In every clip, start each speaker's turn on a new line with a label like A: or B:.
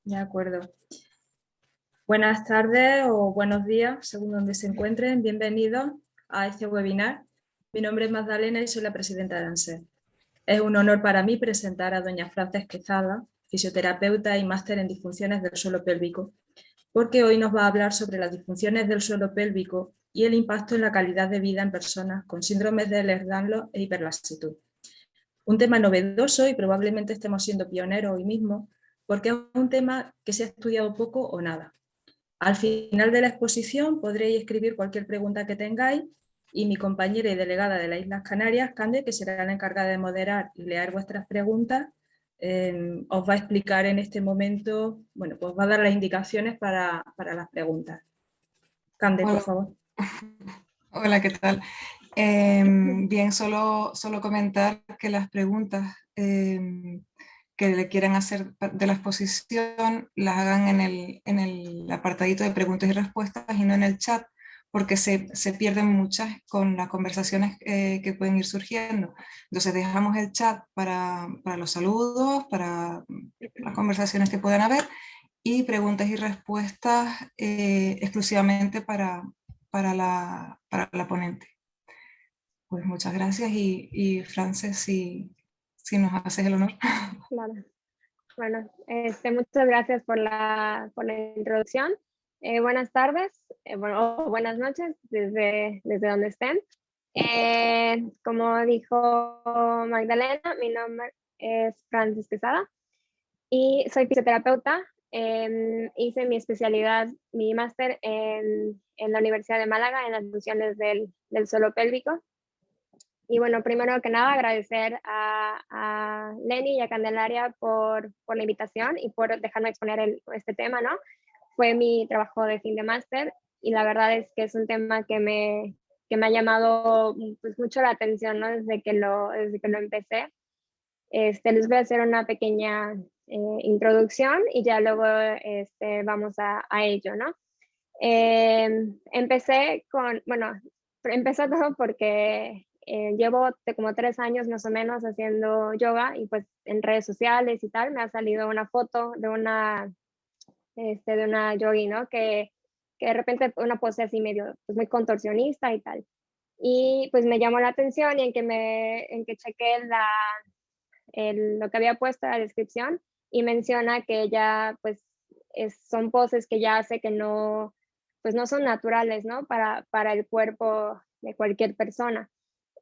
A: De acuerdo. Buenas tardes o buenos días, según donde se encuentren. Bienvenidos a este webinar. Mi nombre es Magdalena y soy la presidenta de ANSES. Es un honor para mí presentar a doña Frances Quezada, fisioterapeuta y máster en disfunciones del suelo pélvico, porque hoy nos va a hablar sobre las disfunciones del suelo pélvico y el impacto en la calidad de vida en personas con síndromes de Ehlers-Danlos e hiperlaxitud. Un tema novedoso y probablemente estemos siendo pioneros hoy mismo, porque es un tema que se ha estudiado poco o nada. Al final de la exposición podréis escribir cualquier pregunta que tengáis y mi compañera y delegada de las Islas Canarias, Cande, que será la encargada de moderar y leer vuestras preguntas, os va a explicar en este momento, bueno, pues va a dar las indicaciones para las preguntas. Cande, por
B: Hola.
A: favor.
B: Hola, ¿qué tal? Bien, solo comentar que las preguntas que le quieran hacer de la exposición las hagan en el apartadito de preguntas y respuestas y no en el chat, porque se pierden muchas con las conversaciones que pueden ir surgiendo. Entonces dejamos el chat para los saludos, para las conversaciones que puedan haber, y preguntas y respuestas exclusivamente para la ponente. Pues muchas gracias y Frances, si nos haces el honor.
C: Claro. Bueno, muchas gracias por la introducción. Buenas tardes, o buenas noches desde donde estén. Como dijo Magdalena, mi nombre es Frances Quezada y soy fisioterapeuta. Hice mi especialidad, mi máster en la Universidad de Málaga en las funciones del suelo pélvico. Y bueno, primero que nada agradecer a Lenny y a Candelaria por la invitación y por dejarme exponer este tema, ¿no? Fue mi trabajo de fin de máster y la verdad es que es un tema que me ha llamado pues, mucho la atención, ¿no? Desde que lo empecé. Les voy a hacer una pequeña introducción y ya luego vamos a ello, ¿no? Empecé empezó todo porque llevo como 3 años más o menos haciendo yoga y pues en redes sociales y tal me ha salido una foto de una yogi, ¿no? Que de repente una pose así medio, pues muy contorsionista y tal. Y pues me llamó la atención y en que chequé lo que había puesto en la descripción y menciona que ella pues son poses que ya hace que no, pues no son naturales, ¿no? Para el cuerpo de cualquier persona.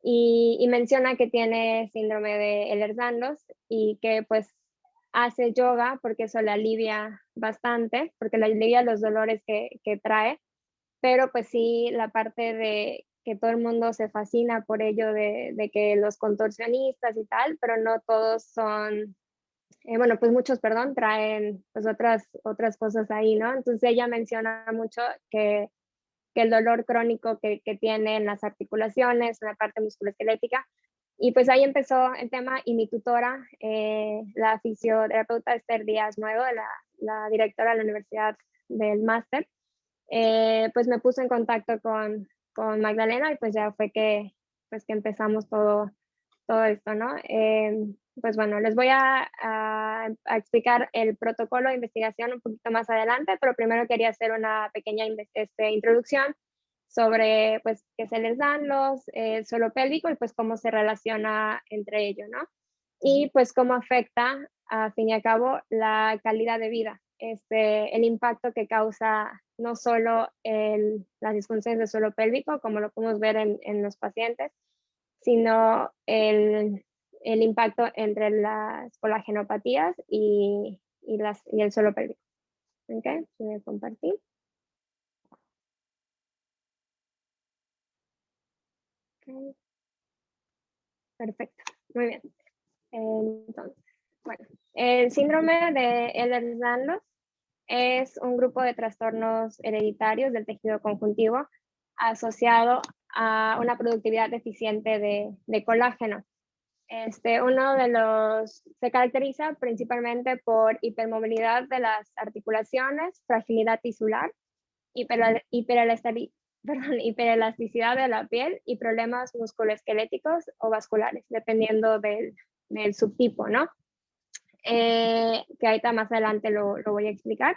C: Y menciona que tiene síndrome de Ehlers-Danlos y que pues hace yoga porque eso le alivia bastante, porque le alivia los dolores que trae, pero pues sí la parte de que todo el mundo se fascina por ello de que los contorsionistas y tal, pero no todos son, bueno, pues muchos, perdón, traen pues otras cosas ahí, ¿no? Entonces ella menciona mucho que el dolor crónico que tiene en las articulaciones, en la parte musculoesquelética. Y pues ahí empezó el tema y mi tutora, la fisioterapeuta Esther Díaz Nuevo, la directora de la Universidad del Máster, pues me puso en contacto con Magdalena y pues ya fue que empezamos todo esto, ¿no? Pues bueno, les voy a explicar el protocolo de investigación un poquito más adelante, pero primero quería hacer una pequeña introducción sobre pues qué se les dan los suelo pélvico y pues cómo se relaciona entre ellos, ¿no? Y pues cómo afecta, a fin y a cabo, la calidad de vida, el impacto que causa no solo las disfunciones del suelo pélvico, como lo podemos ver en los pacientes, sino el impacto entre las colagenopatías y el suelo pélvico. ¿Ok? Voy a compartir. Okay. Perfecto, muy bien. Entonces, bueno, el síndrome de Ehlers-Danlos es un grupo de trastornos hereditarios del tejido conjuntivo asociado a una productividad deficiente de colágeno. Se caracteriza principalmente por hipermovilidad de las articulaciones, fragilidad tisular, hiperelasticidad de la piel y problemas musculoesqueléticos o vasculares, dependiendo del subtipo, ¿no? que ahorita más adelante lo voy a explicar.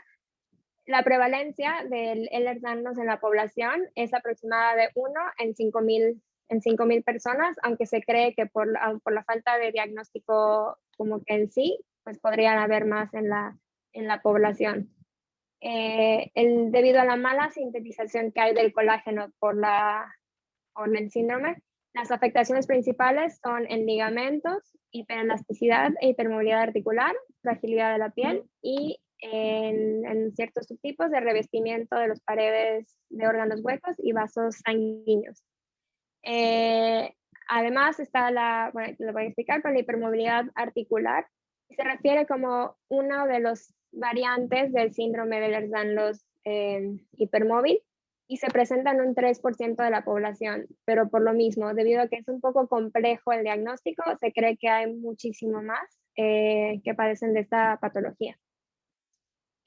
C: La prevalencia del Ehlers-Danlos en la población es aproximada de 1 en 5,000 personas, aunque se cree que por la falta de diagnóstico como que en sí, pues podrían haber más en la población. Debido a la mala sintetización que hay del colágeno por el síndrome, las afectaciones principales son en ligamentos, hiperelasticidad e hipermovilidad articular, fragilidad de la piel y en ciertos subtipos de revestimiento de las paredes de órganos huecos y vasos sanguíneos. Además está bueno, lo voy a explicar, pero la hipermovilidad articular se refiere como una de las variantes del síndrome de Ehlers-Danlos hipermóvil y se presenta en un 3% de la población, pero por lo mismo, debido a que es un poco complejo el diagnóstico, se cree que hay muchísimo más que padecen de esta patología.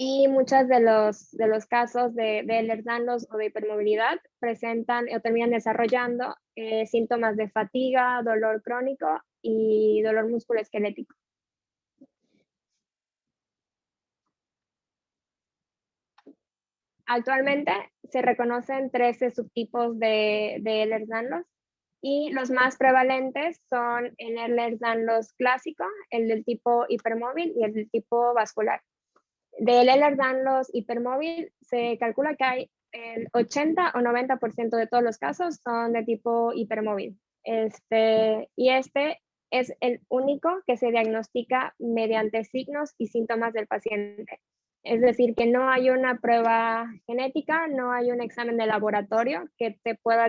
C: Y muchos de los casos de Ehlers-Danlos o de hipermovilidad presentan o terminan desarrollando síntomas de fatiga, dolor crónico y dolor musculoesquelético. Actualmente se reconocen 13 subtipos de Ehlers-Danlos y los más prevalentes son el Ehlers-Danlos clásico, el del tipo hipermóvil y el del tipo vascular. Del Ehlers-Danlos hipermóvil se calcula que hay el 80 o 90% de todos los casos son de tipo hipermóvil. Y este es el único que se diagnostica mediante signos y síntomas del paciente. Es decir, que no hay una prueba genética, no hay un examen de laboratorio que te pueda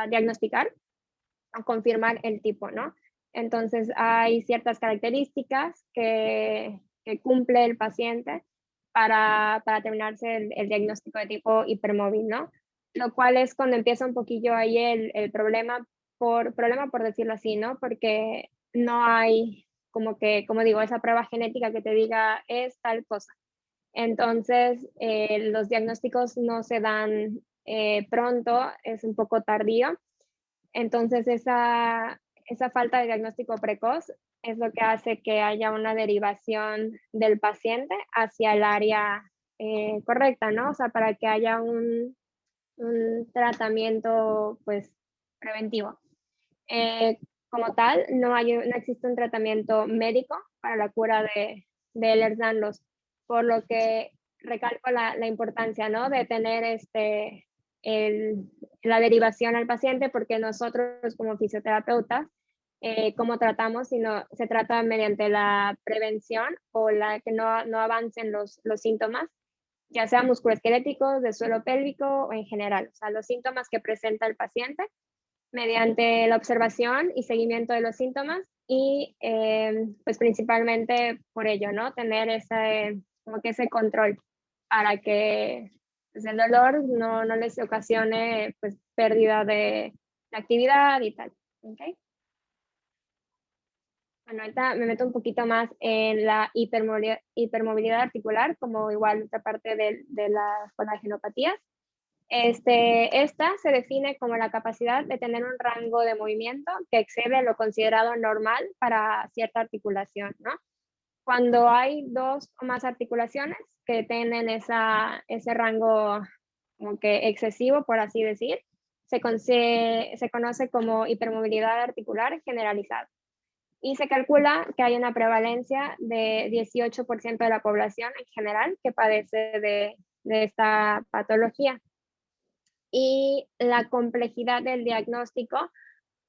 C: diagnosticar o confirmar el tipo, ¿no? Entonces hay ciertas características que cumple el paciente para terminarse el diagnóstico de tipo hipermóvil, ¿no? Lo cual es cuando empieza un poquillo ahí el problema por decirlo así, ¿no? Porque no hay como digo, esa prueba genética que te diga es tal cosa. Entonces, los diagnósticos no se dan pronto, es un poco tardío. Entonces, esa falta de diagnóstico precoz es lo que hace que haya una derivación del paciente hacia el área correcta, ¿no? O sea, para que haya un tratamiento, pues, preventivo. Como tal, no existe un tratamiento médico para la cura de Ehlers-Danlos, por lo que recalco la importancia, ¿no? De tener la derivación al paciente, porque nosotros como fisioterapeutas, como tratamos, sino se trata mediante la prevención o la que no avancen los síntomas, ya sea musculoesqueléticos, de suelo pélvico o en general, o sea, los síntomas que presenta el paciente mediante la observación y seguimiento de los síntomas y pues principalmente por ello, ¿no? Tener ese control para que pues, el dolor no les ocasione pues pérdida de actividad y tal, ¿ok? Bueno, ahorita me meto un poquito más en la hipermovilidad articular, como igual otra parte de las colagenopatías. Esta se define como la capacidad de tener un rango de movimiento que excede lo considerado normal para cierta articulación, ¿no? Cuando hay dos o más articulaciones que tienen ese rango como que excesivo, por así decir, se conoce como hipermovilidad articular generalizada. Y se calcula que hay una prevalencia de 18% de la población en general que padece de esta patología. Y la complejidad del diagnóstico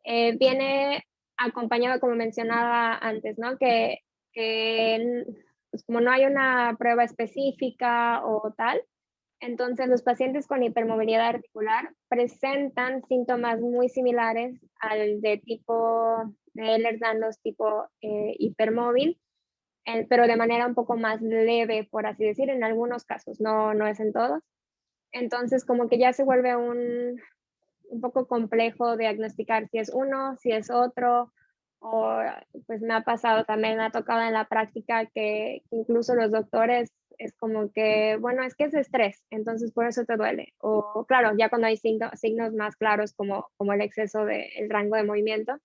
C: viene acompañado, como mencionaba antes, ¿no? Que pues como no hay una prueba específica o tal, entonces los pacientes con hipermovilidad articular presentan síntomas muy similares al de tipo de Ehlers-Danlos tipo hipermóvil, pero de manera un poco más leve, por así decir, en algunos casos, no es en todos. Entonces, como que ya se vuelve un poco complejo diagnosticar si es uno, si es otro, o pues me ha pasado también, me ha tocado en la práctica que incluso los doctores es como que, bueno, es que es estrés, entonces por eso te duele. O claro, ya cuando hay signos más claros como el exceso del rango de movimiento,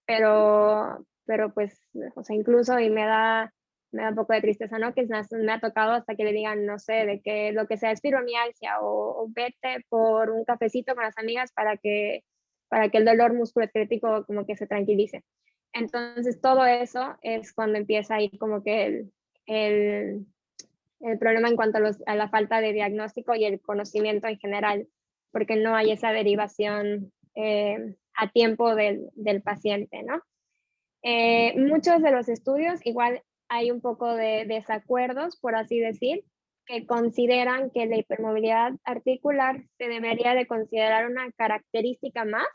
C: pero pero pues, o sea, incluso y me da un poco de tristeza, ¿no? Que me ha tocado hasta que le digan, no sé, de que lo que sea es fibromialgia o vete por un cafecito con las amigas para que el dolor musculoesquelético como que se tranquilice. Entonces todo eso es cuando empieza ahí como que el problema en cuanto a la falta de diagnóstico y el conocimiento en general, porque no hay esa derivación a tiempo del paciente, ¿no? Muchos de los estudios, igual hay un poco de desacuerdos, por así decir, que consideran que la hipermovilidad articular se debería de considerar una característica más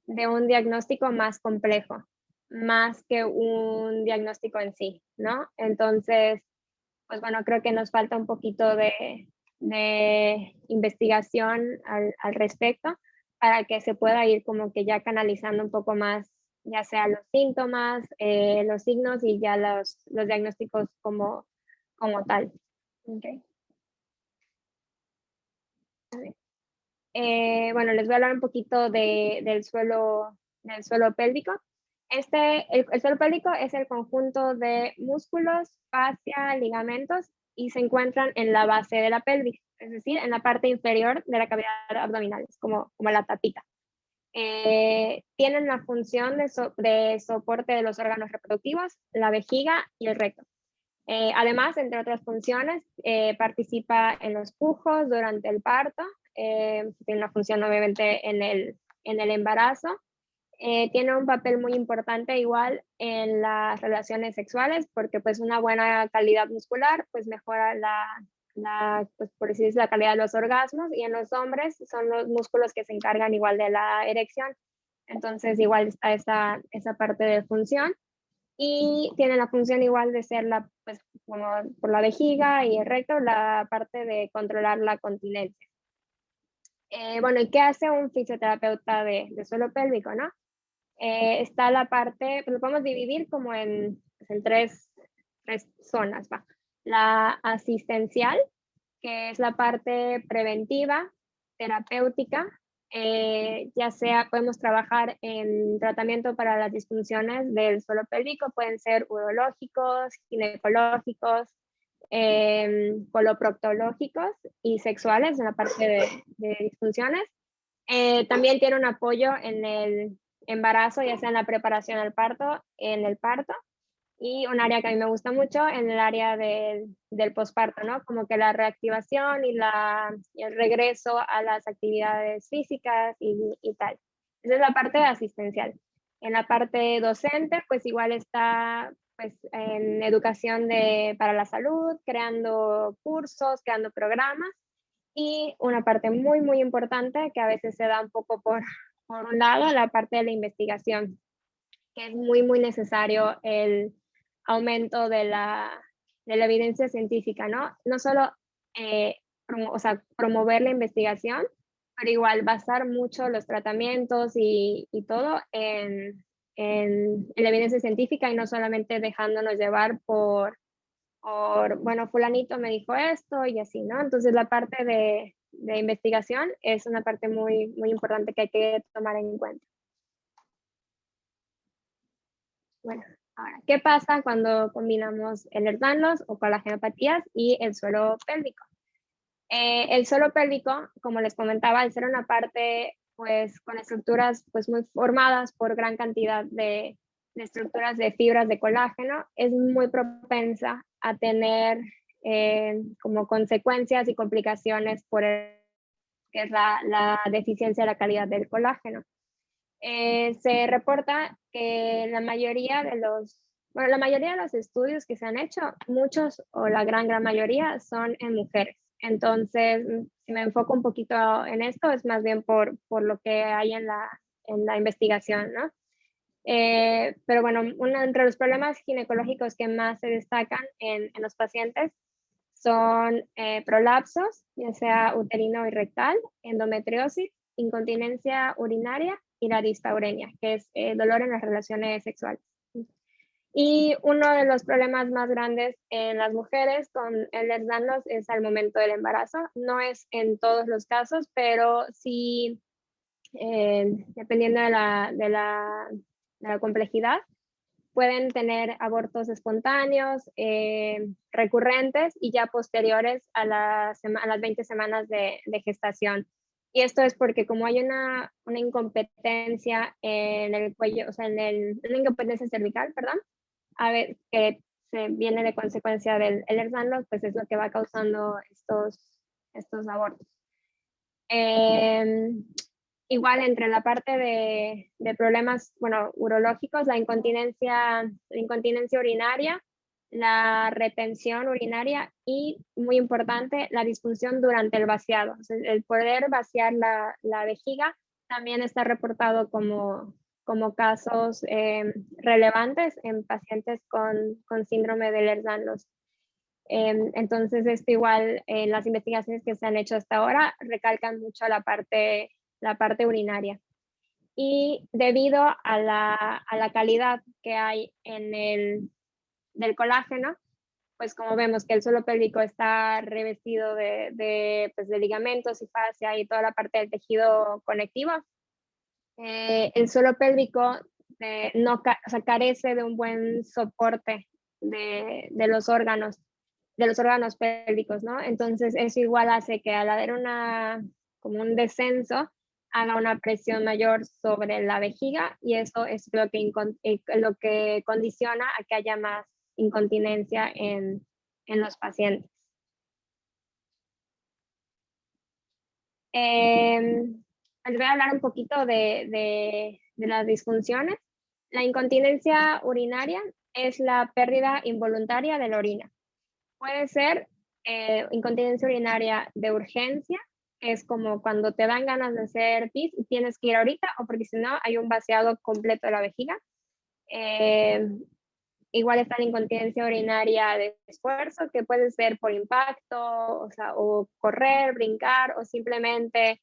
C: de un diagnóstico más complejo, más que un diagnóstico en sí, ¿no? Entonces, pues bueno, creo que nos falta un poquito de investigación al respecto para que se pueda ir como que ya canalizando un poco más, ya sea los síntomas, los signos y ya los diagnósticos como tal. Okay. Bueno, les voy a hablar un poquito del suelo pélvico. El suelo pélvico es el conjunto de músculos, fascia, ligamentos y se encuentran en la base de la pelvis, es decir, en la parte inferior de la cavidad abdominal, como la tapita. Tienen la función de soporte de los órganos reproductivos, la vejiga y el recto. Además, entre otras funciones, participa en los pujos durante el parto, tiene una función obviamente en el embarazo, tiene un papel muy importante igual en las relaciones sexuales porque pues una buena calidad muscular pues mejora pues, por decir, la calidad de los orgasmos, y en los hombres son los músculos que se encargan igual de la erección. Entonces igual está esa parte de función. Y tiene la función igual de ser pues, como por la vejiga y el recto, la parte de controlar la continencia. Bueno, ¿y qué hace un fisioterapeuta de suelo pélvico, no? Está la parte, pues lo podemos dividir como en tres zonas, ¿va? La asistencial, que es la parte preventiva, terapéutica, ya sea podemos trabajar en tratamiento para las disfunciones del suelo pélvico, pueden ser urológicos, ginecológicos, coloproctológicos y sexuales en la parte de disfunciones. También tiene un apoyo en el embarazo, ya sea en la preparación al parto, en el parto, y un área que a mí me gusta mucho en el área del posparto, ¿no? Como que la reactivación y el regreso a las actividades físicas y tal. Esa es la parte asistencial. En la parte docente, pues igual está pues, en educación para la salud, creando cursos, creando programas, y una parte muy, muy importante que a veces se da un poco por un lado, la parte de la investigación, que es muy, muy necesario el aumento de la evidencia científica, ¿no? No solo promover la investigación, pero igual basar mucho los tratamientos y todo en la evidencia científica y no solamente dejándonos llevar por, bueno, fulanito me dijo esto y así, ¿no? Entonces la parte de investigación es una parte muy, muy importante que hay que tomar en cuenta. Bueno, ahora, ¿qué pasa cuando combinamos el Ehlers-Danlos o colagenopatías y el suelo pélvico? El suelo pélvico, como les comentaba, al ser una parte pues con estructuras pues muy formadas por gran cantidad de estructuras de fibras de colágeno, es muy propensa a tener como consecuencias y complicaciones que es la deficiencia de la calidad del colágeno. Se reporta que la mayoría de los estudios que se han hecho, muchos o la gran mayoría son en mujeres. Entonces, si me enfoco un poquito en esto, es más bien por lo que hay en la investigación, ¿no? Pero bueno, entre los problemas ginecológicos que más se destacan en los pacientes son prolapsos, ya sea uterino y rectal, endometriosis, incontinencia urinaria y la dispaurenia, que es dolor en las relaciones sexuales. Y uno de los problemas más grandes en las mujeres con el Ehlers-Danlos es al momento del embarazo. No es en todos los casos, pero sí, dependiendo de la complejidad, pueden tener abortos espontáneos, recurrentes y ya posteriores a las 20 semanas de gestación. Y esto es porque como hay una incompetencia en el cuello, o sea, una incompetencia cervical, perdón, a ver, que se viene de consecuencia del Ehlers-Danlos, pues es lo que va causando estos abortos. Igual entre la parte de problemas, bueno, urológicos, la incontinencia urinaria, la retención urinaria y, muy importante, la disfunción durante el vaciado. O sea, el poder vaciar la vejiga también está reportado como casos relevantes en pacientes con síndrome de Ehlers-Danlos. Entonces, esto igual en las investigaciones que se han hecho hasta ahora recalcan mucho la parte urinaria. Y debido a la calidad que hay del colágeno, pues como vemos que el suelo pélvico está revestido de ligamentos y fascia y toda la parte del tejido conectivo, el suelo pélvico carece de un buen soporte de los órganos pélvicos, ¿no? Entonces eso igual hace que al haber como un descenso, haga una presión mayor sobre la vejiga y eso es lo que condiciona a que haya más incontinencia en los pacientes. Les voy a hablar un poquito de las disfunciones. La incontinencia urinaria es la pérdida involuntaria de la orina. Puede ser incontinencia urinaria de urgencia, que es como cuando te dan ganas de hacer pis y tienes que ir ahorita, o porque si no hay un vaciado completo de la vejiga. Igual está la incontinencia urinaria de esfuerzo, que puede ser por impacto, o correr, brincar, o simplemente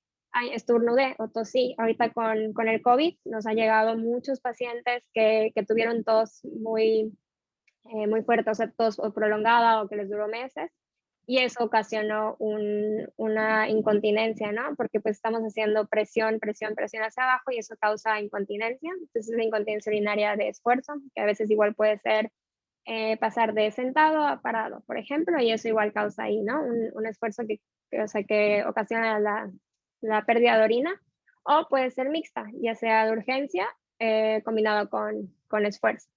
C: estornudé o tosí. Ahorita con el COVID nos han llegado muchos pacientes que tuvieron tos muy fuerte, o sea, tos prolongada o que les duró meses. Y eso ocasionó una incontinencia, ¿no? Porque pues estamos haciendo presión hacia abajo y eso causa incontinencia. Entonces la incontinencia urinaria de esfuerzo, que a veces igual puede ser pasar de sentado a parado, por ejemplo, y eso igual causa ahí, ¿no? Un esfuerzo que ocasiona la pérdida de orina, o puede ser mixta, ya sea de urgencia combinado con esfuerzo.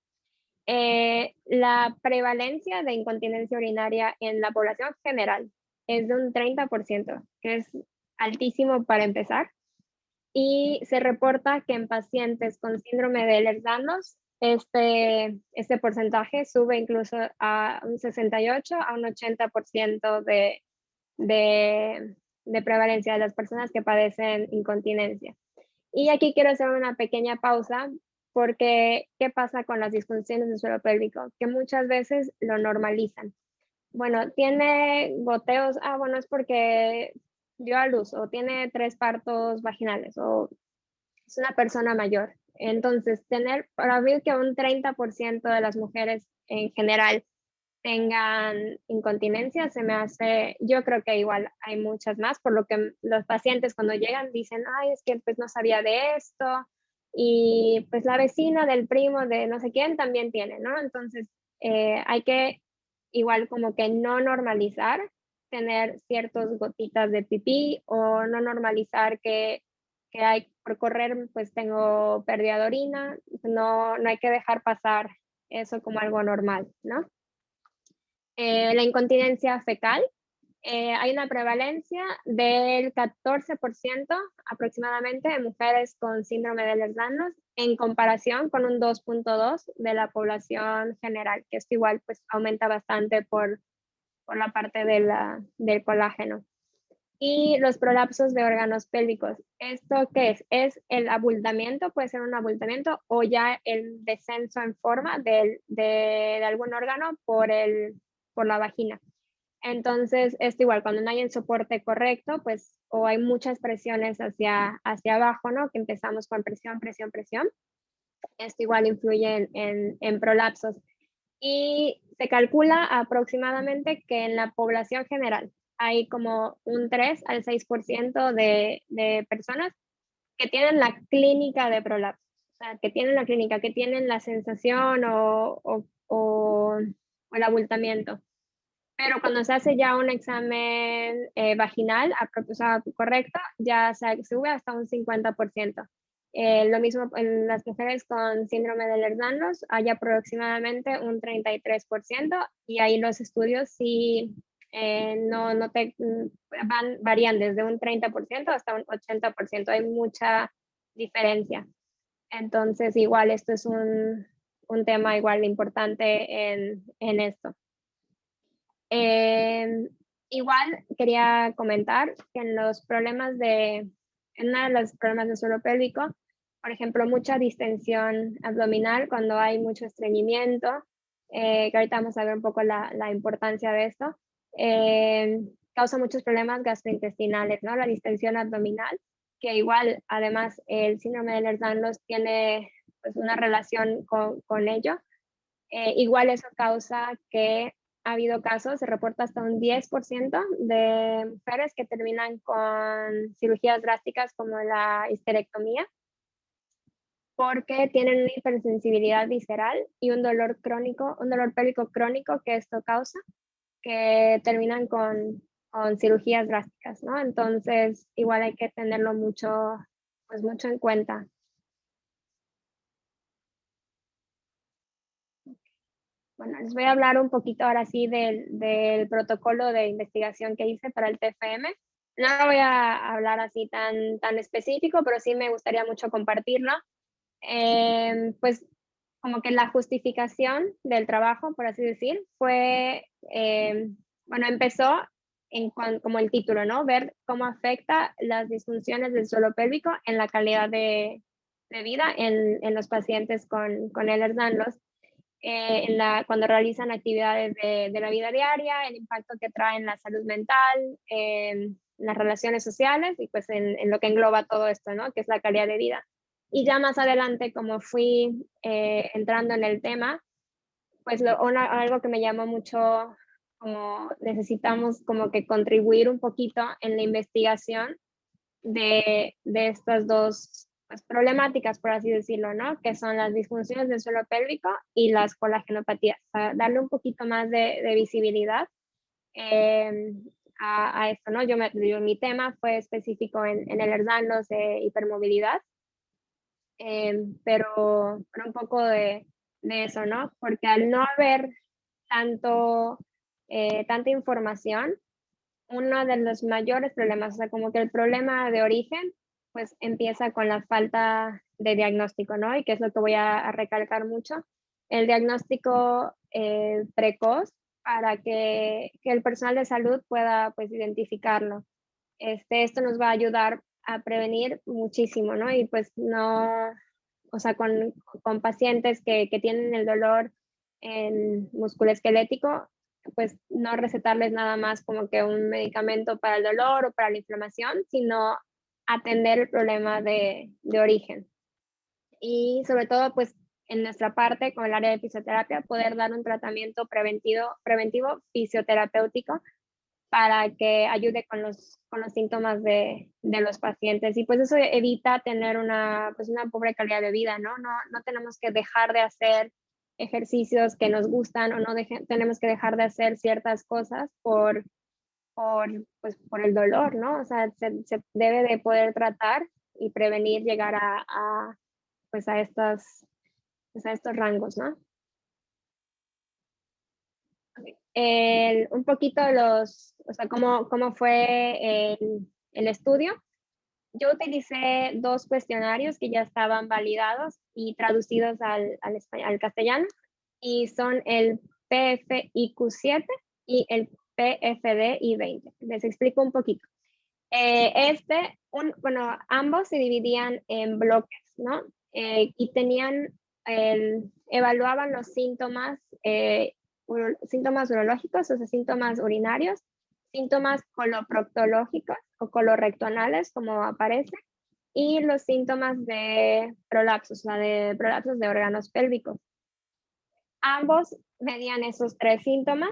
C: La prevalencia de incontinencia urinaria en la población general es de un 30%, que es altísimo para empezar. Y se reporta que en pacientes con síndrome de Ehlers-Danlos, este porcentaje sube incluso a un 68 a un 80% de prevalencia de las personas que padecen incontinencia. Y aquí quiero hacer una pequeña pausa porque ¿qué pasa con las disfunciones del suelo pélvico? Que muchas veces lo normalizan. Bueno, tiene goteos, bueno, es porque dio a luz, o tiene 3 partos vaginales, o es una persona mayor. Entonces, para ver que un 30% de las mujeres en general tengan incontinencia, se me hace, yo creo que igual hay muchas más, por lo que los pacientes cuando llegan dicen, ay, es que pues no sabía de esto, y pues la vecina del primo de no sé quién también tiene, ¿no? Entonces, hay que igual como que no normalizar tener ciertas gotitas de pipí, o no normalizar que hay por correr, pues tengo pérdida de orina. No hay que dejar pasar eso como algo normal, ¿no? La incontinencia fecal, hay una prevalencia del 14% aproximadamente de mujeres con síndrome de Ehlers-Danlos, en comparación con un 2.2 de la población general, que esto igual pues aumenta bastante por la parte del colágeno. Y los prolapsos de órganos pélvicos, ¿esto qué es? Es el abultamiento, puede ser un abultamiento o ya el descenso en forma de algún órgano por la vagina. Entonces, esto igual, cuando no hay el soporte correcto, pues, o hay muchas presiones hacia abajo, ¿no? Que empezamos con presión. Esto igual influye en prolapsos. Y se calcula aproximadamente que en la población general hay como un 3 al 6% de personas que tienen la clínica de prolapsos. O sea, que tienen la clínica, que tienen la sensación o el abultamiento. Pero cuando se hace ya un examen vaginal, o sea, correcto, ya se sube hasta un 50%. Lo mismo en las mujeres con síndrome de Ehlers-Danlos, hay aproximadamente un 33%, y ahí los estudios sí varían desde un 30% hasta un 80%, hay mucha diferencia. Entonces, igual esto es un tema igual importante en esto. Igual quería comentar que en uno de los problemas de suelo pélvico, por ejemplo, mucha distensión abdominal cuando hay mucho estreñimiento, que ahorita vamos a ver un poco la importancia de esto, causa muchos problemas gastrointestinales, ¿no? La distensión abdominal, que igual, además, el síndrome de Ehlers-Danlos tiene pues, una relación con ello. Igual eso causa que ha habido casos, se reporta hasta un 10% de mujeres que terminan con cirugías drásticas como la histerectomía, porque tienen una hipersensibilidad visceral y un dolor crónico, un dolor pélvico crónico que esto causa, que terminan con cirugías drásticas, ¿no? Entonces, igual hay que tenerlo mucho en cuenta. Bueno, les voy a hablar un poquito ahora sí del protocolo de investigación que hice para el TFM. No lo voy a hablar así tan específico, pero sí me gustaría mucho compartirlo. Pues como que la justificación del trabajo, por así decir, fue, bueno, empezó como el título, ¿no? Ver cómo afecta las disfunciones del suelo pélvico en la calidad de vida en los pacientes con Ehlers-Danlos. Cuando realizan actividades de la vida diaria, el impacto que trae en la salud mental, en las relaciones sociales y pues en lo que engloba todo esto, ¿no? Que es la calidad de vida. Y ya más adelante, como fui entrando en el tema, pues algo que me llamó mucho, como necesitamos como que contribuir un poquito en la investigación de estas dos pues, problemáticas, por así decirlo, ¿no? Que son las disfunciones del suelo pélvico y las colagenopatías. Para darle un poquito más de visibilidad a esto, ¿no? Mi tema fue específico en el Ehlers-Danlos de hipermovilidad, pero un poco de eso, ¿no? Porque al no haber tanta información, uno de los mayores problemas, o sea, como que el problema de origen, pues empieza con la falta de diagnóstico, ¿no? Y que es lo que voy a recalcar mucho, el diagnóstico precoz para que el personal de salud pueda, pues, identificarlo. Esto nos va a ayudar a prevenir muchísimo, ¿no? Y pues no, o sea, con pacientes que tienen el dolor en musculoesquelético, pues no recetarles nada más como que un medicamento para el dolor o para la inflamación, sino atender el problema de origen. Y sobre todo, pues en nuestra parte, con el área de fisioterapia, poder dar un tratamiento preventivo fisioterapéutico para que ayude con los síntomas de los pacientes. Y pues eso evita tener pues una pobre calidad de vida, ¿no? No tenemos que dejar de hacer ejercicios que nos gustan o no tenemos que dejar de hacer ciertas cosas por el dolor, ¿no? O sea, se debe de poder tratar y prevenir llegar pues a estos rangos, ¿no? Un poquito o sea, cómo fue el estudio. Yo utilicé 2 cuestionarios que ya estaban validados y traducidos al castellano, y son el PFIQ-7 y el PFDI-20. Les explico un poquito. Bueno, ambos se dividían en bloques, ¿no? Y evaluaban los síntomas urológicos, o sea, síntomas urinarios, síntomas coloproctológicos o colorectonales, como aparece, y los síntomas de prolapsos, de prolapsos de órganos pélvicos. Ambos medían esos 3 síntomas,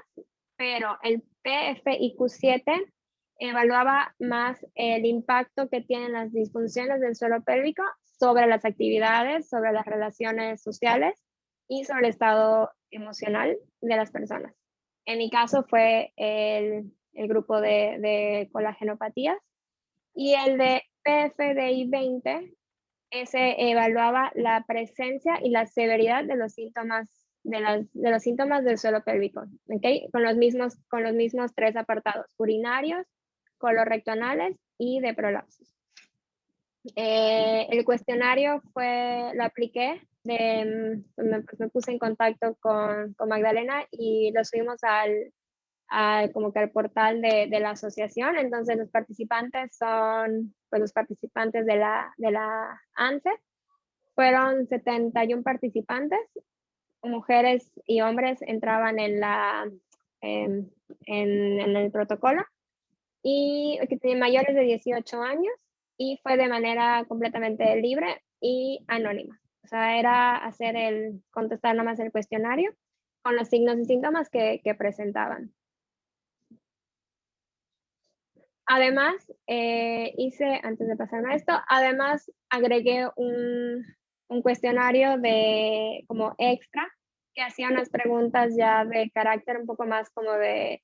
C: pero el PFIQ-7 evaluaba más el impacto que tienen las disfunciones del suelo pélvico sobre las actividades, sobre las relaciones sociales y sobre el estado emocional de las personas. En mi caso fue el grupo de colagenopatías, y el de PFDI 20, ese evaluaba la presencia y la severidad de los síntomas los síntomas del suelo pélvico, ¿okay? Con los mismos 3 apartados: urinarios, colorectonales y de prolapsos. El cuestionario lo apliqué, me puse en contacto con Magdalena y lo subimos como que al portal de la asociación. Entonces los participantes son pues, los participantes de la ANSE. Fueron 71 participantes, mujeres y hombres entraban en el protocolo, y que tenían mayores de 18 años, y fue de manera completamente libre y anónima. O sea, era contestar nomás el cuestionario con los signos y síntomas que presentaban. Además, antes de pasarme a esto, además agregué un cuestionario como extra, que hacía unas preguntas ya de carácter un poco más como de,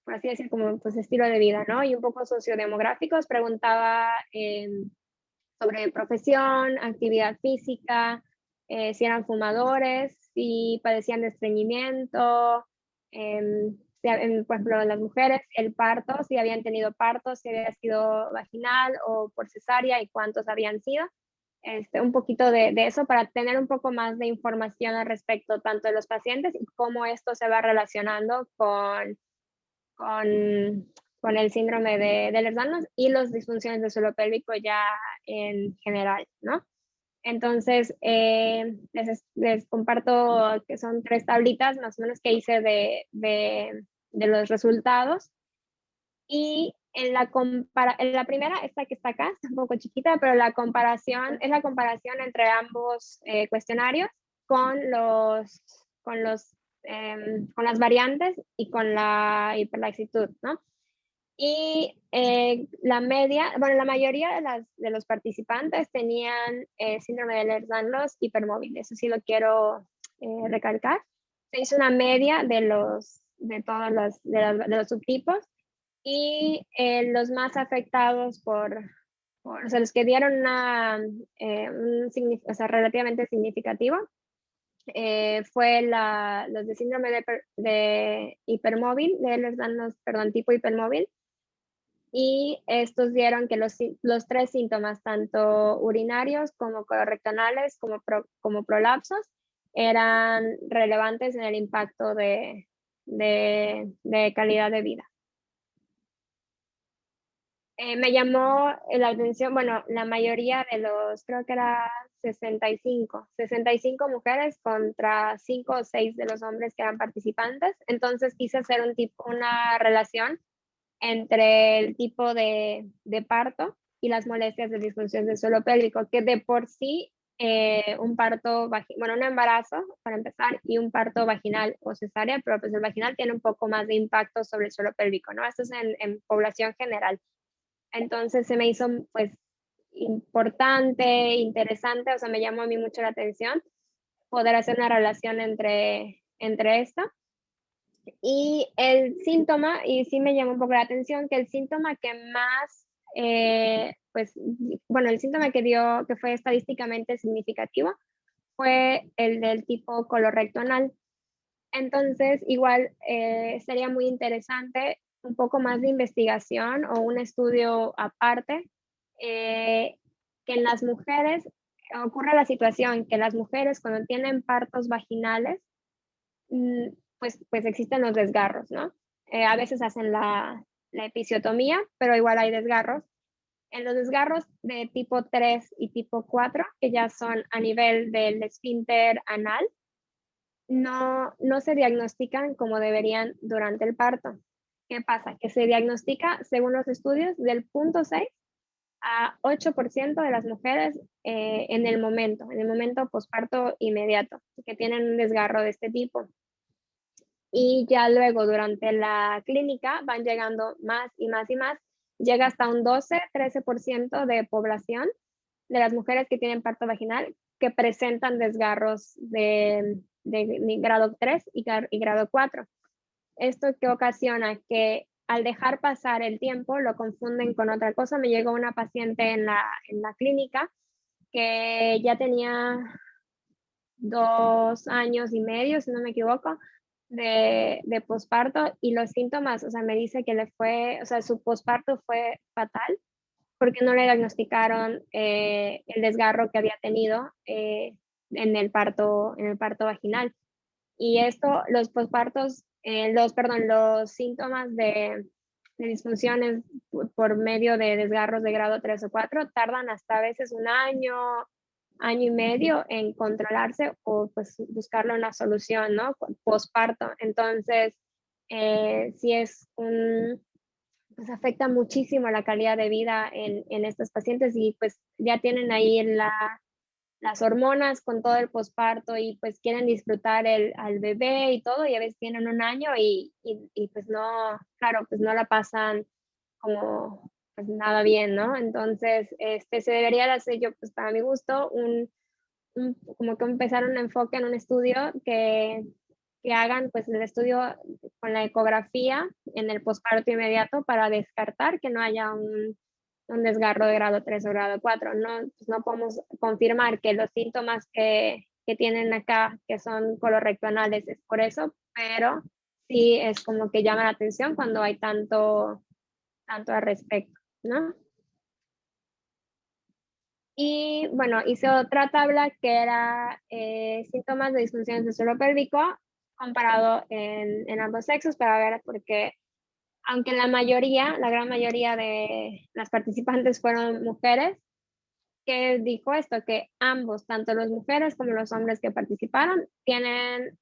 C: por así decir, como pues estilo de vida, ¿no? Y un poco sociodemográficos. Preguntaba sobre profesión, actividad física, si eran fumadores, si padecían de estreñimiento, por ejemplo, las mujeres, el parto, si habían tenido parto, si había sido vaginal o por cesárea y cuántos habían sido. Un poquito de eso para tener un poco más de información al respecto, tanto de los pacientes y cómo esto se va relacionando con el síndrome de Ehlers-Danlos y las disfunciones del suelo pélvico ya en general, ¿no? Entonces, les comparto que son 3 tablitas más o menos que hice de los resultados. Y en la primera, esta que está acá, está un poco chiquita, pero es la comparación entre ambos cuestionarios con las variantes y con la hiperlaxitud, ¿no? Y la mayoría de los participantes tenían síndrome de Ehlers-Danlos hipermóvil. Eso sí lo quiero recalcar. Se hizo una media de todos los subtipos, y los más afectados o sea, los que dieron o sea, relativamente significativo, fue los de síndrome de hipermóvil, de Ehlers-Danlos, perdón, tipo hipermóvil. Y estos dieron que los 3 síntomas, tanto urinarios como colorectonales como prolapsos, eran relevantes en el impacto de calidad de vida. Me llamó la atención, bueno, la mayoría de creo que era 65 mujeres contra 5 o 6 de los hombres que eran participantes. Entonces quise hacer una relación entre el tipo de parto y las molestias de disfunción del suelo pélvico, que de por sí un embarazo para empezar y un parto vaginal o cesárea, pero pues el vaginal tiene un poco más de impacto sobre el suelo pélvico, ¿no? Esto es en población general. Entonces se me hizo pues importante, interesante, o sea, me llamó a mí mucho la atención poder hacer una relación entre esto. Y el síntoma, y sí me llamó un poco la atención, que el síntoma que más, el síntoma que fue estadísticamente significativo fue el del tipo colorectal. Entonces, igual sería muy interesante un poco más de investigación o un estudio aparte, que en las mujeres ocurre la situación que las mujeres cuando tienen partos vaginales, pues existen los desgarros, ¿no? A veces hacen la episiotomía, pero igual hay desgarros. En los desgarros de tipo 3 y tipo 4, que ya son a nivel del esfínter anal, no se diagnostican como deberían durante el parto. ¿Qué pasa? Que se diagnostica, según los estudios, del 0.6 a 8% de las mujeres en el momento posparto inmediato, que tienen un desgarro de este tipo. Y ya luego durante la clínica van llegando más y más y más, llega hasta un 12-13% de población de las mujeres que tienen parto vaginal que presentan desgarros de grado 3 y grado 4. Esto que ocasiona que al dejar pasar el tiempo lo confunden con otra cosa. Me llegó una paciente en la clínica que ya tenía 2 años y medio, si no me equivoco, de posparto, y los síntomas, o sea, me dice que su posparto fue fatal porque no le diagnosticaron el desgarro que había tenido en el parto vaginal. Y esto, los pospartos, los síntomas de disfunciones por medio de desgarros de grado 3 o 4 tardan hasta a veces un año, año y medio en controlarse o pues buscarle una solución, ¿no? Posparto. Entonces, sí es pues afecta muchísimo la calidad de vida en estos pacientes, y pues ya tienen ahí las hormonas con todo el posparto y pues quieren disfrutar al bebé y todo, y a veces tienen un año y pues no, claro, pues no la pasan como pues nada bien, ¿no? Entonces, se debería de hacer, yo pues para mi gusto, como que empezar un enfoque en un estudio que hagan pues el estudio con la ecografía en el posparto inmediato para descartar que no haya un desgarro de grado 3 o grado 4. No, pues no podemos confirmar que los síntomas que tienen acá, que son colorectonales, es por eso, pero sí es como que llama la atención cuando hay tanto al respecto, ¿no? Y bueno, hice otra tabla que era síntomas de disfunciones del suelo pélvico comparado en ambos sexos para ver, porque aunque la gran mayoría de las participantes fueron mujeres, que dijo esto, que ambos, tanto las mujeres como los hombres que participaron, tienen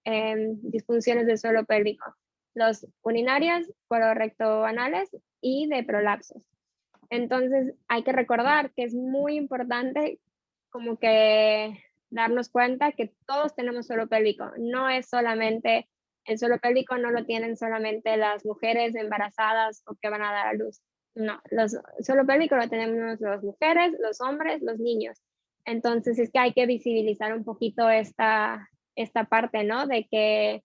C: disfunciones del suelo pélvico, los urinarias, colorectoanales y de prolapsos. Entonces hay que recordar que es muy importante como que darnos cuenta que todos tenemos suelo pélvico. No es solamente, el suelo pélvico no lo tienen solamente las mujeres embarazadas o que van a dar a luz. No, el suelo pélvico lo tenemos las mujeres, los hombres, los niños. Entonces es que hay que visibilizar un poquito esta parte, ¿no? De que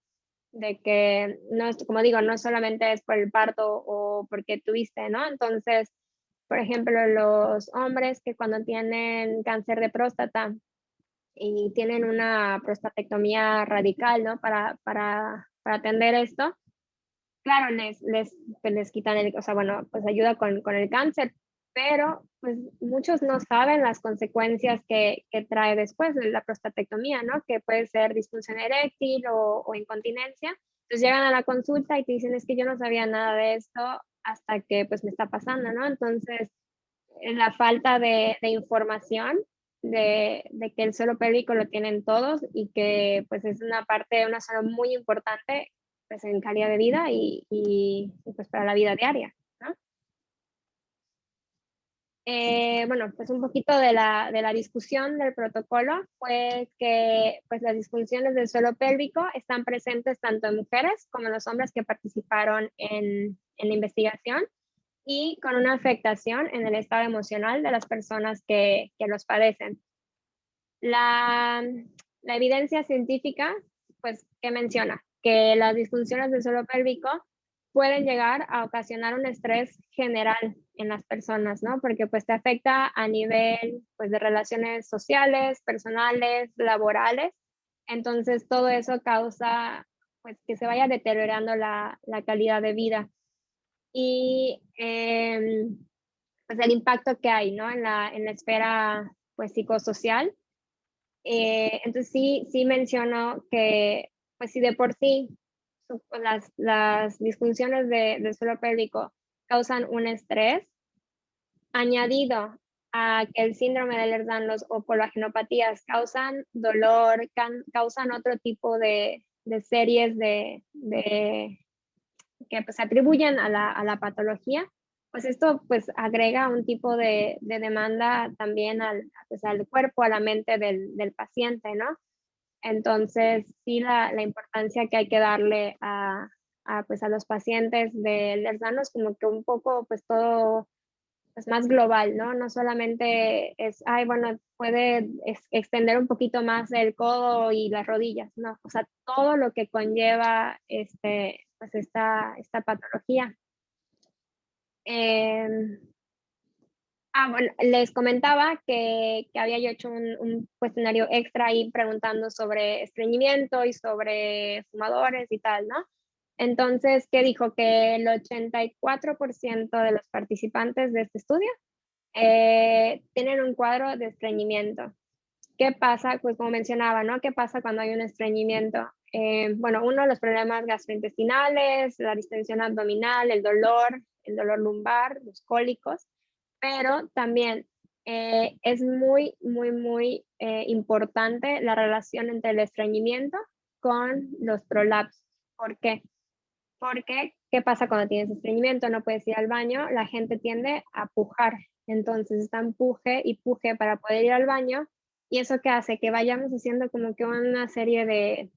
C: no es, como digo, no solamente es por el parto o porque tuviste, ¿no? Entonces, por ejemplo, los hombres que cuando tienen cáncer de próstata y tienen una prostatectomía radical, ¿no? Para atender esto, claro, pues les quitan o sea, bueno, pues ayuda con el cáncer, pero pues muchos no saben las consecuencias que trae después de la prostatectomía, ¿no? Que puede ser disfunción eréctil o incontinencia. Entonces llegan a la consulta y te dicen, es que yo no sabía nada de esto hasta que pues me está pasando, ¿no? Entonces, la falta de información de que el suelo pélvico lo tienen todos y que pues es una parte, una zona muy importante pues en calidad de vida y pues para la vida diaria, ¿no? Bueno, pues un poquito de la discusión del protocolo fue que pues las disfunciones del suelo pélvico están presentes tanto en mujeres como en los hombres que participaron en la investigación, y con una afectación en el estado emocional de las personas que los padecen. La evidencia científica, pues, ¿qué menciona? Que las disfunciones del suelo pélvico pueden llegar a ocasionar un estrés general en las personas, ¿no? Porque pues te afecta a nivel pues de relaciones sociales, personales, laborales. Entonces todo eso causa pues que se vaya deteriorando la calidad de vida. Y pues el impacto que hay, ¿no? En la esfera pues psicosocial. Entonces sí menciono que pues si de por sí las disfunciones del suelo pélvico causan un estrés, añadido a que el síndrome de Ehlers-Danlos o polvaginopatías causan dolor, causan otro tipo de series que pues, se atribuyen a la patología, pues esto pues agrega un tipo de demanda también pues, al cuerpo, a la mente del paciente, ¿no? Entonces, sí, la importancia que hay que darle pues, a los pacientes de Ehlers-Danlos, como que un poco, pues todo pues más global, ¿no? No solamente es, ay, bueno, puede extender un poquito más el codo y las rodillas, no, o sea, todo lo que conlleva pues esta patología. Bueno, les comentaba que había yo hecho un cuestionario extra ahí preguntando sobre estreñimiento y sobre fumadores y tal, ¿no? Entonces, ¿qué dijo? Que el 84% de los participantes de este estudio tienen un cuadro de estreñimiento. ¿Qué pasa? Pues como mencionaba, ¿no? ¿Qué pasa cuando hay un estreñimiento? Bueno, uno, los problemas gastrointestinales, la distensión abdominal, el dolor lumbar, los cólicos, pero también es muy, muy, muy importante la relación entre el estreñimiento con los prolapsos. ¿Por qué? Porque, ¿qué pasa cuando tienes estreñimiento? No puedes ir al baño, la gente tiende a pujar. Entonces está empuje y puje para poder ir al baño. ¿Y eso qué hace? Que vayamos haciendo como que una serie de,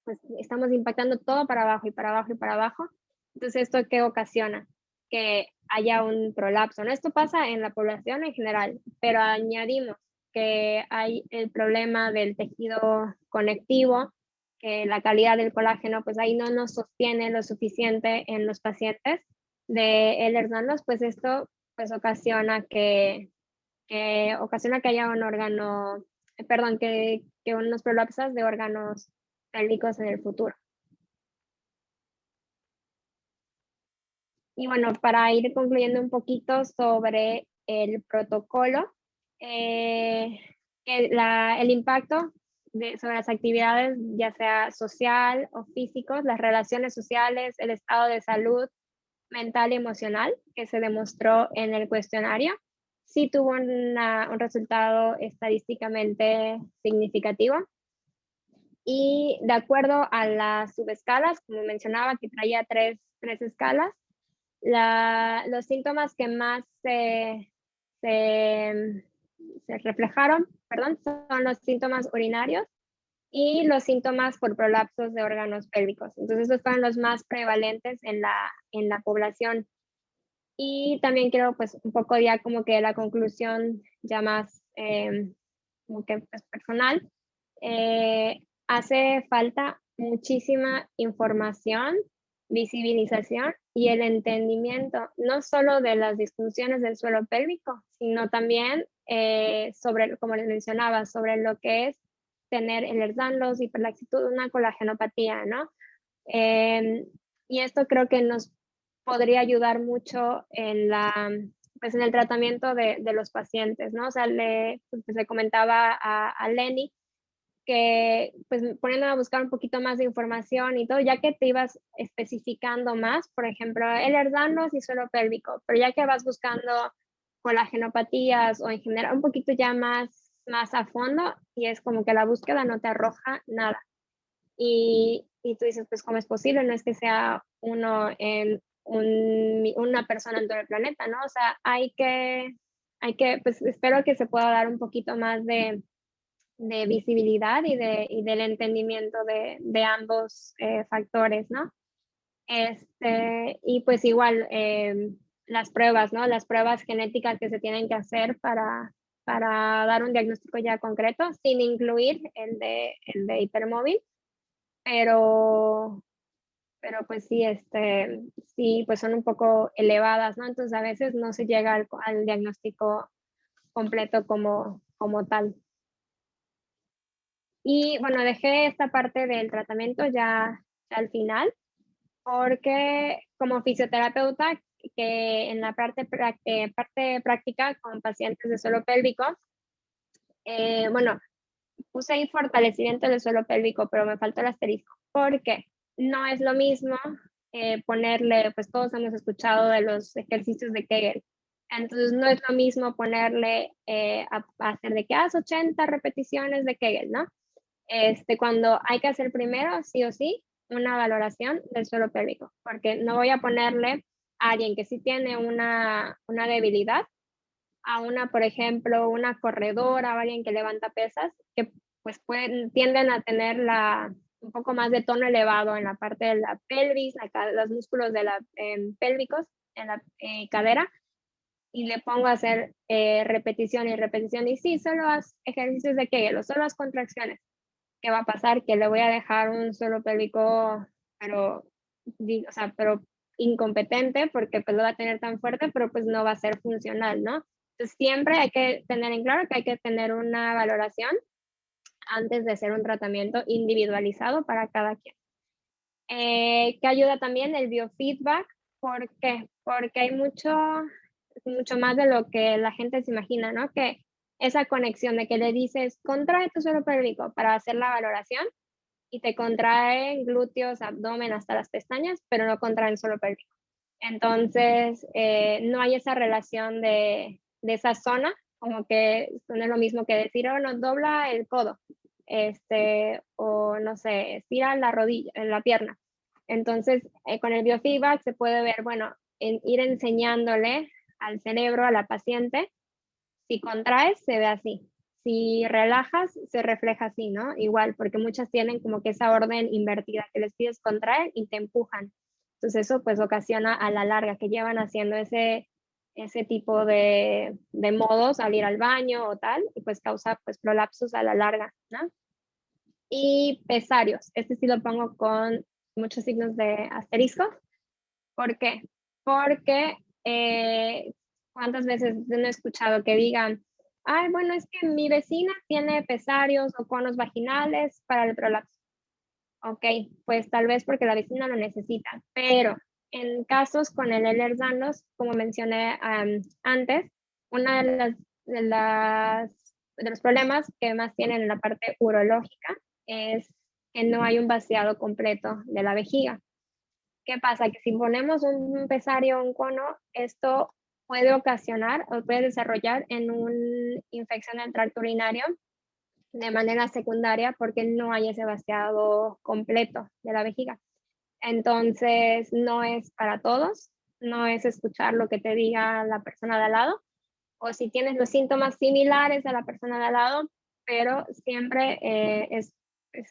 C: pues estamos impactando todo para abajo y para abajo y para abajo. Entonces, ¿esto qué ocasiona? Que haya un prolapso, ¿no? Esto pasa en la población en general, pero añadimos que hay el problema del tejido conectivo, que la calidad del colágeno, pues ahí no nos sostiene lo suficiente en los pacientes de Ehlers-Danlos, pues esto pues ocasiona que haya un órgano, perdón, que unos prolapsos de órganos pélvicos en el futuro. Y bueno, para ir concluyendo un poquito sobre el protocolo, el impacto sobre las actividades, ya sea social o físicos, las relaciones sociales, el estado de salud mental y emocional que se demostró en el cuestionario, sí tuvo un resultado estadísticamente significativo. Y de acuerdo a las subescalas, como mencionaba, que traía tres escalas, los síntomas que más se reflejaron, perdón, son los síntomas urinarios y los síntomas por prolapsos de órganos pélvicos. Entonces, estos fueron los más prevalentes en la población. Y también quiero, pues, un poco ya como que la conclusión ya más como que pues, personal. Hace falta muchísima información, visibilización y el entendimiento, no solo de las disfunciones del suelo pélvico, sino también sobre, como les mencionaba, sobre lo que es tener Ehlers-Danlos, hiperlaxitud, una colagenopatía, ¿no? Y esto creo que nos podría ayudar mucho pues en el tratamiento de los pacientes, ¿no? O sea, pues le comentaba a Lenny que pues poniéndome a buscar un poquito más de información y todo, ya que te ibas especificando más, por ejemplo, Ehlers-Danlos y suelo pélvico, pero ya que vas buscando colagenopatías o en general un poquito ya más a fondo y es como que la búsqueda no te arroja nada. Y tú dices, pues, ¿cómo es posible? No es que sea uno en una persona en todo el planeta, ¿no? O sea, hay que, pues, espero que se pueda dar un poquito más de visibilidad y del entendimiento de ambos factores, ¿no? Y pues igual las pruebas, ¿no? Las pruebas genéticas que se tienen que hacer para dar un diagnóstico ya concreto, sin incluir el de hipermóvil, pero pues sí, sí, pues son un poco elevadas, ¿no? Entonces a veces no se llega al diagnóstico completo como tal. Y bueno, dejé esta parte del tratamiento ya al final, porque como fisioterapeuta, que en la parte práctica con pacientes de suelo pélvico, bueno, puse ahí fortalecimiento del suelo pélvico, pero me faltó el asterisco, porque no es lo mismo ponerle, pues todos hemos escuchado de los ejercicios de Kegel, entonces no es lo mismo ponerle a hacer de que haz 80 repeticiones de Kegel, ¿no? Cuando hay que hacer primero, sí o sí, una valoración del suelo pélvico, porque no voy a ponerle a alguien que sí tiene una debilidad, a una, por ejemplo, una corredora o alguien que levanta pesas, que pues tienden a tener un poco más de tono elevado en la parte de la pelvis, los músculos de la pélvicos, en la cadera, y le pongo a hacer repetición y repetición, y sí, solo haz ejercicios de Kegel, solo haz contracciones, ¿qué va a pasar? Que le voy a dejar un suelo pélvico, pero, o sea, pero incompetente, porque pues lo va a tener tan fuerte, pero pues no va a ser funcional, ¿no? Entonces siempre hay que tener en claro que hay que tener una valoración antes de hacer un tratamiento individualizado para cada quien. Que ayuda también el biofeedback. ¿Por qué? Porque hay mucho más de lo que la gente se imagina, ¿no? Que esa conexión de que le dices, contrae tu suelo pélvico para hacer la valoración, y te contraen glúteos, abdomen, hasta las pestañas, pero no contraen suelo pélvico. Entonces, no hay esa relación de esa zona, como que no es lo mismo que decir, oh, no, dobla el codo, o no sé, estira la rodilla, la pierna. Entonces, con el biofeedback se puede ver, bueno, ir enseñándole al cerebro, a la paciente, si contraes, se ve así. Si relajas, se refleja así, ¿no? Igual, porque muchas tienen como que esa orden invertida, que les pides contraer y te empujan. Entonces eso pues ocasiona a la larga que llevan haciendo ese tipo de modos al ir al baño o tal, y pues causa pues prolapsos a la larga, ¿no? Y pesarios, este sí lo pongo con muchos signos de asterisco. ¿Por qué? Porque cuántas veces no he escuchado que digan, ay, bueno, es que mi vecina tiene pesarios o conos vaginales para el prolapso. Ok, pues tal vez porque la vecina lo necesita, pero en casos con el Ehlers-Danlos, como mencioné antes, una de los problemas que más tienen en la parte urológica es que no hay un vaciado completo de la vejiga. ¿Qué pasa? Que si ponemos un pesario o un cono, esto puede ocasionar o puede desarrollar en una infección del tracto urinario de manera secundaria, porque no hay ese vaciado completo de la vejiga. Entonces, no es para todos, no es escuchar lo que te diga la persona de al lado, o si tienes los síntomas similares a la persona de al lado, pero siempre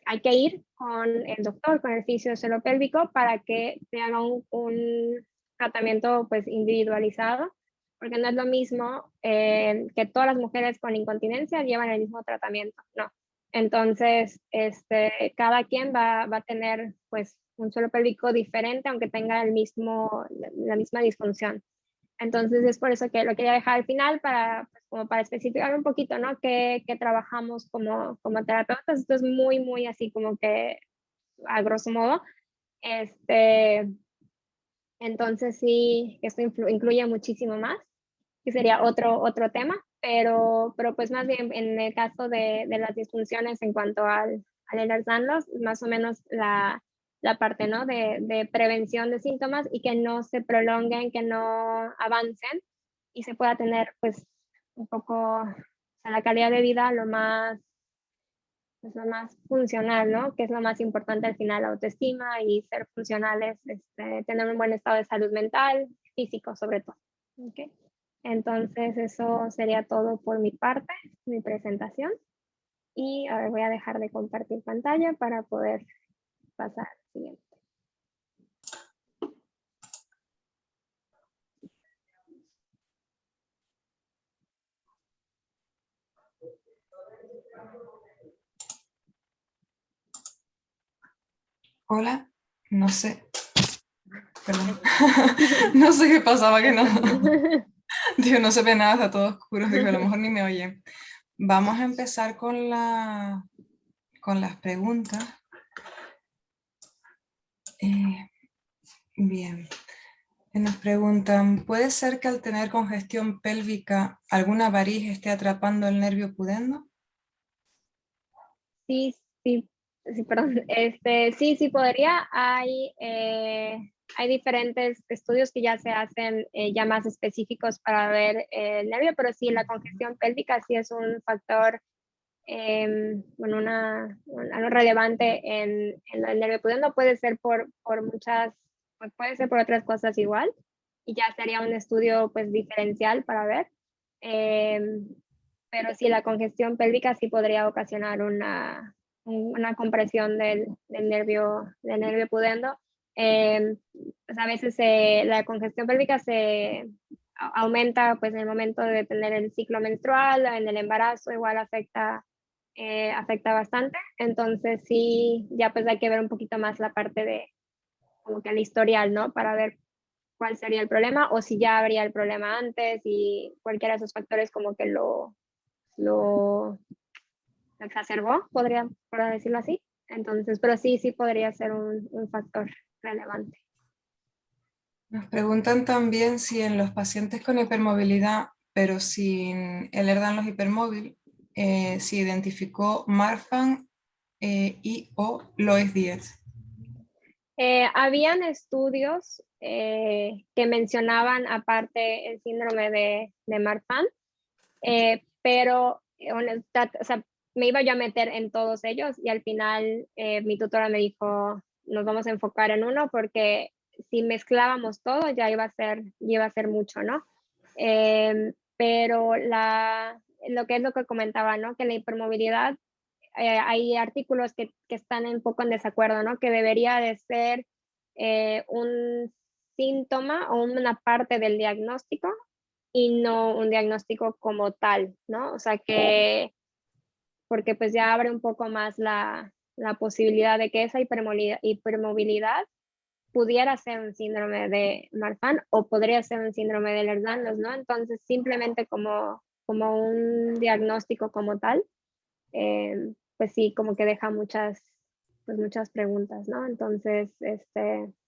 C: hay que ir con el doctor, con el fisiopélvico, para que te haga un tratamiento pues individualizado, porque no es lo mismo que todas las mujeres con incontinencia llevan el mismo tratamiento, no. Entonces, cada quien va a tener pues un suelo pélvico diferente, aunque tenga la misma disfunción. Entonces es por eso que lo quería dejar al final para, pues, como para especificar un poquito, ¿no? Que trabajamos como terapeutas. Esto es muy, muy así como que a grosso modo. Entonces sí, esto incluye muchísimo más, que sería otro tema, pero pues más bien en el caso de las disfunciones en cuanto al Ehlers-Danlos, más o menos la parte, ¿no? De prevención de síntomas y que no se prolonguen, que no avancen, y se pueda tener pues un poco, o sea, la calidad de vida lo más funcional, ¿no? Que es lo más importante al final, la autoestima y ser funcionales, tener un buen estado de salud mental, físico sobre todo. ¿Okay? Entonces eso sería todo por mi parte, mi presentación. Y ahora voy a dejar de compartir pantalla para poder pasar al siguiente.
B: Hola, no sé. Perdón. No sé qué pasaba, que no. Digo, no se ve nada, está todo oscuro. Digo, a lo mejor ni me oyen. Vamos a empezar con las preguntas. Bien. Nos preguntan, ¿puede ser que al tener congestión pélvica alguna variz esté atrapando el nervio pudendo?
C: Sí, perdón. Sí podría. Hay diferentes estudios que ya se hacen ya más específicos para ver el nervio, pero sí, la congestión pélvica sí es un factor, bueno, algo relevante en el nervio pudendo. Puede ser por muchas, puede ser por otras cosas igual, y ya sería un estudio pues diferencial para ver. Pero sí, la congestión pélvica sí podría ocasionar una compresión del nervio pudendo. Pues a veces la congestión pélvica se aumenta pues en el momento de tener el ciclo menstrual, en el embarazo igual afecta bastante. Entonces sí, ya pues hay que ver un poquito más la parte de como que el historial, ¿no? Para ver cuál sería el problema o si ya habría el problema antes y cualquiera de esos factores como que lo exacerbó, por decirlo así. Entonces, pero sí podría ser un factor relevante.
B: Nos preguntan también si en los pacientes con hipermovilidad, pero sin Ehlers-Danlos hipermóvil, se identificó Marfan y o Lois Dietz.
C: Habían estudios que mencionaban aparte el síndrome de Marfan, pero o sea, me iba yo a meter en todos ellos y al final mi tutora me dijo, nos vamos a enfocar en uno porque si mezclábamos todo ya iba a ser mucho, ¿no? Pero lo que comentaba, ¿no? Que la hipermovilidad, hay artículos que están un poco en desacuerdo, ¿no? Que debería de ser un síntoma o una parte del diagnóstico y no un diagnóstico como tal, ¿no? O sea que, porque pues ya abre un poco más la posibilidad de que esa hipermovilidad pudiera ser un síndrome de Marfan o podría ser un síndrome de Ehlers-Danlos, ¿no? Entonces, simplemente como un diagnóstico como tal, pues sí, como que deja muchas preguntas, ¿no? Entonces,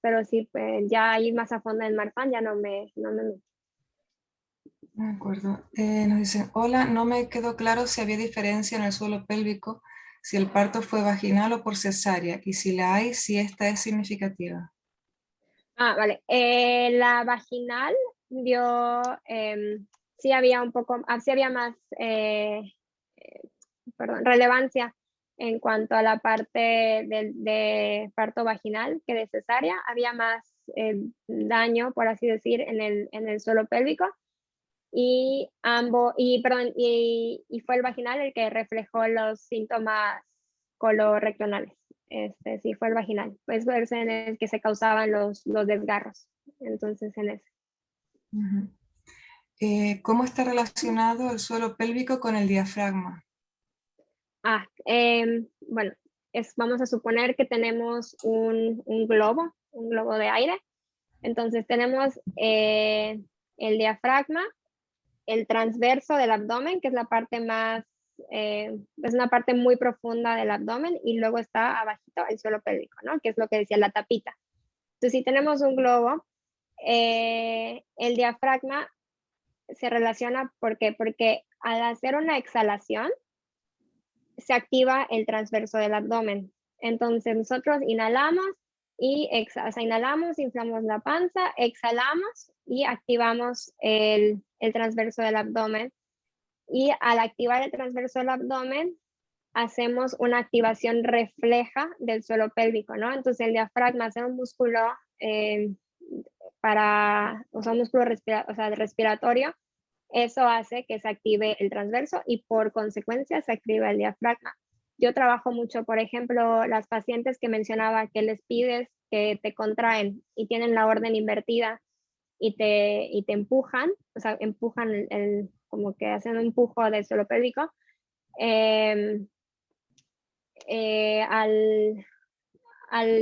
C: pero sí, ya ir más a fondo en Marfan ya no me metí.
B: De acuerdo. Nos dicen, hola, no me quedó claro si había diferencia en el suelo pélvico, si el parto fue vaginal o por cesárea, y si la hay, si esta es significativa.
C: Vale. La vaginal dio, sí había sí había más, relevancia en cuanto a la parte de parto vaginal que de cesárea. Había más daño, por así decir, en el suelo pélvico. Y fue el vaginal el que reflejó los síntomas colorectonales. Sí fue el vaginal. Pues verse en el que se causaban los desgarros. Entonces, en ese.
B: ¿Cómo está relacionado el suelo pélvico con el diafragma?
C: Bueno, vamos a suponer que tenemos un globo de aire. Entonces tenemos el diafragma, el transverso del abdomen, que es la parte es una parte muy profunda del abdomen, y luego está abajito el suelo pélvico, ¿no? Que es lo que decía la tapita. Entonces, si tenemos un globo, el diafragma se relaciona, ¿por qué? Porque al hacer una exhalación, se activa el transverso del abdomen. Entonces, nosotros inhalamos y inhalamos, inflamos la panza, exhalamos y activamos el transverso del abdomen. Y al activar el transverso del abdomen, hacemos una activación refleja del suelo pélvico, ¿no? Entonces el diafragma es un músculo un músculo respiratorio. Eso hace que se active el transverso y por consecuencia se activa el diafragma. Yo trabajo mucho, por ejemplo, las pacientes que mencionaba que les pides que te contraen y tienen la orden invertida y te empujan, o sea, empujan como que hacen un empujo del suelo pélvico, al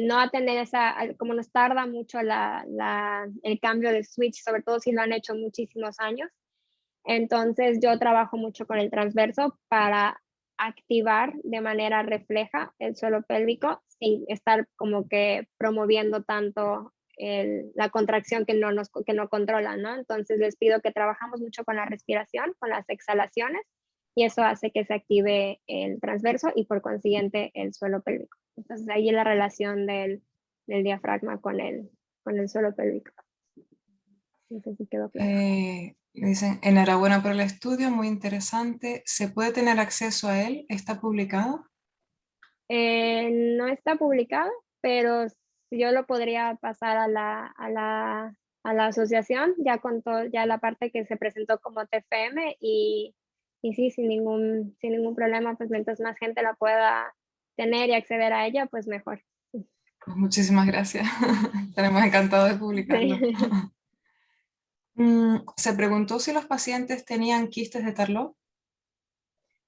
C: no tener como nos tarda mucho el cambio de switch, sobre todo si lo han hecho muchísimos años. Entonces yo trabajo mucho con el transverso para activar de manera refleja el suelo pélvico sin estar como que promoviendo tanto la contracción que no controlan, ¿no? Entonces les pido que trabajamos mucho con la respiración, con las exhalaciones, y eso hace que se active el transverso y por consiguiente el suelo pélvico. Entonces ahí es la relación del diafragma con el suelo pélvico. No sé si quedó claro.
B: Dicen, enhorabuena por el estudio, muy interesante. ¿Se puede tener acceso a él? ¿Está publicado?
C: No está publicado, pero yo lo podría pasar a la asociación, ya con ya la parte que se presentó como TFM, y sí, sin ningún problema, pues mientras más gente la pueda tener y acceder a ella, pues mejor.
B: Pues muchísimas gracias. Estaremos encantados de publicarlo.
C: Sí.
B: Se preguntó si los pacientes tenían quistes de Tarlot.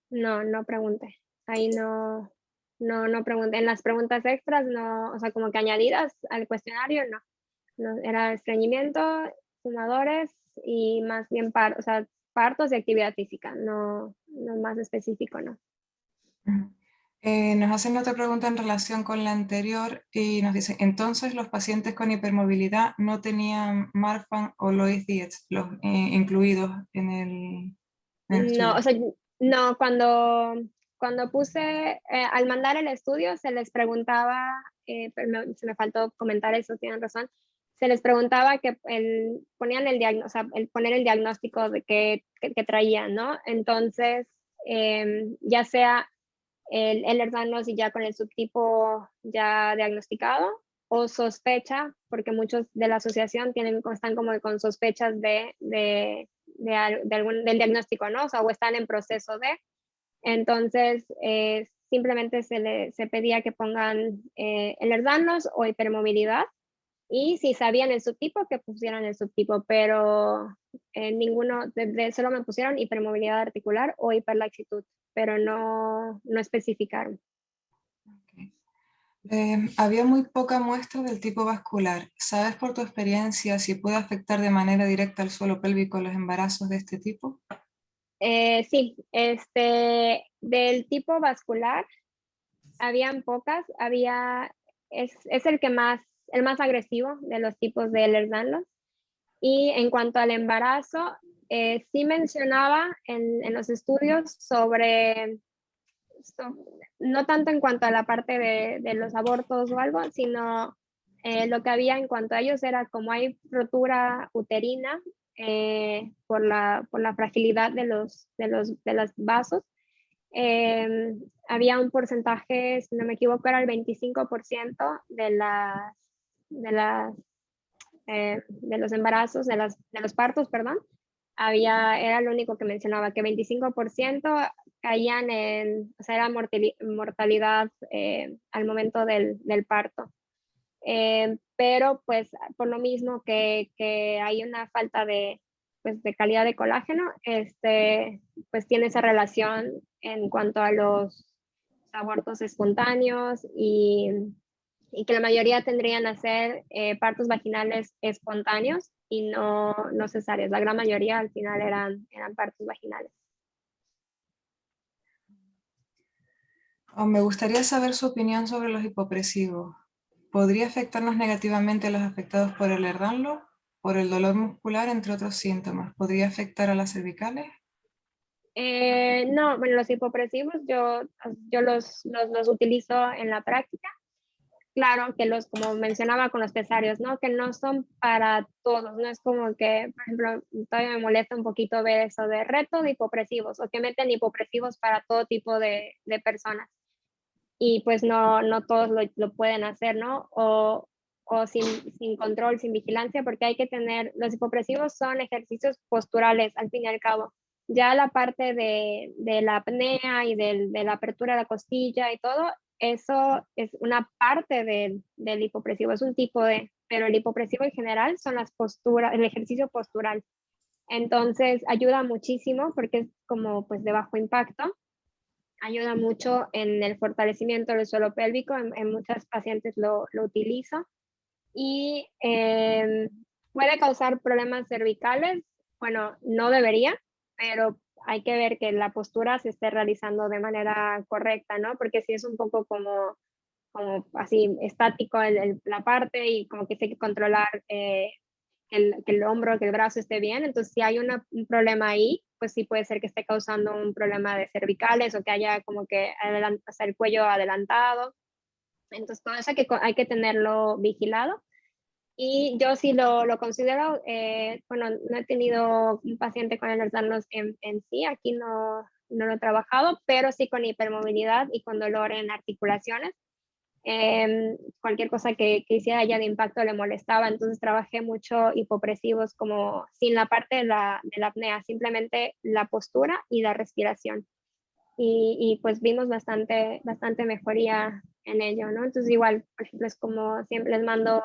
C: No, no pregunté. Ahí no pregunté. En las preguntas extras, no, o sea, como que añadidas al cuestionario, no. No, era estreñimiento, fumadores y más bien o sea, partos y actividad física, no más específico, no.
B: Ujú. Nos hacen otra pregunta en relación con la anterior y nos dicen, entonces los pacientes con hipermovilidad no tenían Marfan o Lois Dietz incluidos en el
C: No,
B: estudio.
C: o sea, no, cuando puse, al mandar el estudio, se les preguntaba, pero se me faltó comentar eso, tienen razón, se les preguntaba que ponían o sea, el poner el diagnóstico de que traían, ¿no? Entonces, ya sea el Ehlers-Danlos y ya con el subtipo ya diagnosticado, o sospecha, porque muchos de la asociación están como con sospechas del diagnóstico, ¿no? O están en proceso de. Entonces, simplemente se pedía que pongan Ehlers-Danlos o hipermovilidad, y si sabían el subtipo, que pusieran el subtipo, pero ninguno, solo me pusieron hipermovilidad articular o hiperlaxitud, pero no especificaron.
B: Ok. Había muy poca muestra del tipo vascular. ¿Sabes por tu experiencia si puede afectar de manera directa al suelo pélvico los embarazos de este tipo?
C: Sí, del tipo vascular, habían pocas, es el más agresivo de los tipos de Ehlers-Danlos. Y en cuanto al embarazo, sí mencionaba en los estudios no tanto en cuanto a la parte de los abortos o algo, sino lo que había en cuanto a ellos era como hay rotura uterina por la fragilidad de los vasos. Había un porcentaje, si no me equivoco, era el 25% de los embarazos, de los partos, perdón. Era lo único que mencionaba, que 25% caían o sea, era mortalidad al momento del parto. Pero pues por lo mismo que hay una falta pues, de calidad de colágeno, pues tiene esa relación en cuanto a los abortos espontáneos y que la mayoría tendrían a ser partos vaginales espontáneos y no cesáreas. La gran mayoría al final eran partos vaginales.
B: Me gustaría saber su opinión sobre los hipopresivos. ¿Podría afectarnos negativamente a los afectados por el Ehlers-Danlos, por el dolor muscular, entre otros síntomas? ¿Podría afectar a las cervicales?
C: No, bueno, los hipopresivos yo los utilizo en la práctica. Claro que como mencionaba con los pesarios, ¿no? Que no son para todos, no es como que, por ejemplo, todavía me molesta un poquito ver eso de reto de hipopresivos o que meten hipopresivos para todo tipo de personas. Y pues no todos lo pueden hacer, ¿no? O sin control, sin vigilancia, porque hay que los hipopresivos son ejercicios posturales al fin y al cabo. Ya la parte de la apnea y de la apertura de la costilla y todo, eso es una parte del hipopresivo, es un tipo pero el hipopresivo en general son las posturas, el ejercicio postural. Entonces ayuda muchísimo porque es como pues de bajo impacto, ayuda mucho en el fortalecimiento del suelo pélvico, en muchas pacientes lo utilizo y puede causar problemas cervicales. Bueno, no debería, pero hay que ver que la postura se esté realizando de manera correcta, ¿no? Porque si es un poco como así estático la parte y como que hay que controlar que el hombro, que el brazo esté bien. Entonces, si hay un problema ahí, pues sí puede ser que esté causando un problema de cervicales o que haya como que el cuello adelantado. Entonces, todo eso hay que tenerlo vigilado. Y yo sí lo considero, bueno, no he tenido un paciente con Ehlers-Danlos en sí, aquí no lo he trabajado, pero sí con hipermovilidad y con dolor en articulaciones. Cualquier cosa que hiciera ya de impacto le molestaba, entonces trabajé mucho hipopresivos como sin la parte de la apnea, simplemente la postura y la respiración. Y pues vimos bastante mejoría en ello, ¿no? Entonces igual, por ejemplo, es como siempre les mando,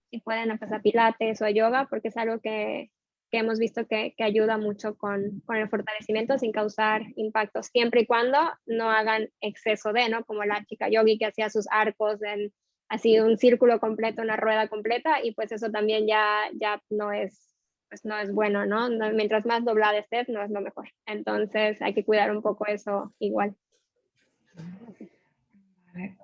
C: si pueden, a pilates o a yoga, porque es algo que que hemos visto que ayuda mucho con el fortalecimiento sin causar impactos, siempre y cuando no hagan exceso de, ¿no? Como la chica yogi que hacía sus arcos en así un círculo completo, una rueda completa, y pues eso también ya no es, pues no es bueno, ¿no? Mientras más doblada estés, no es lo mejor. Entonces hay que cuidar un poco eso igual.
B: Vale.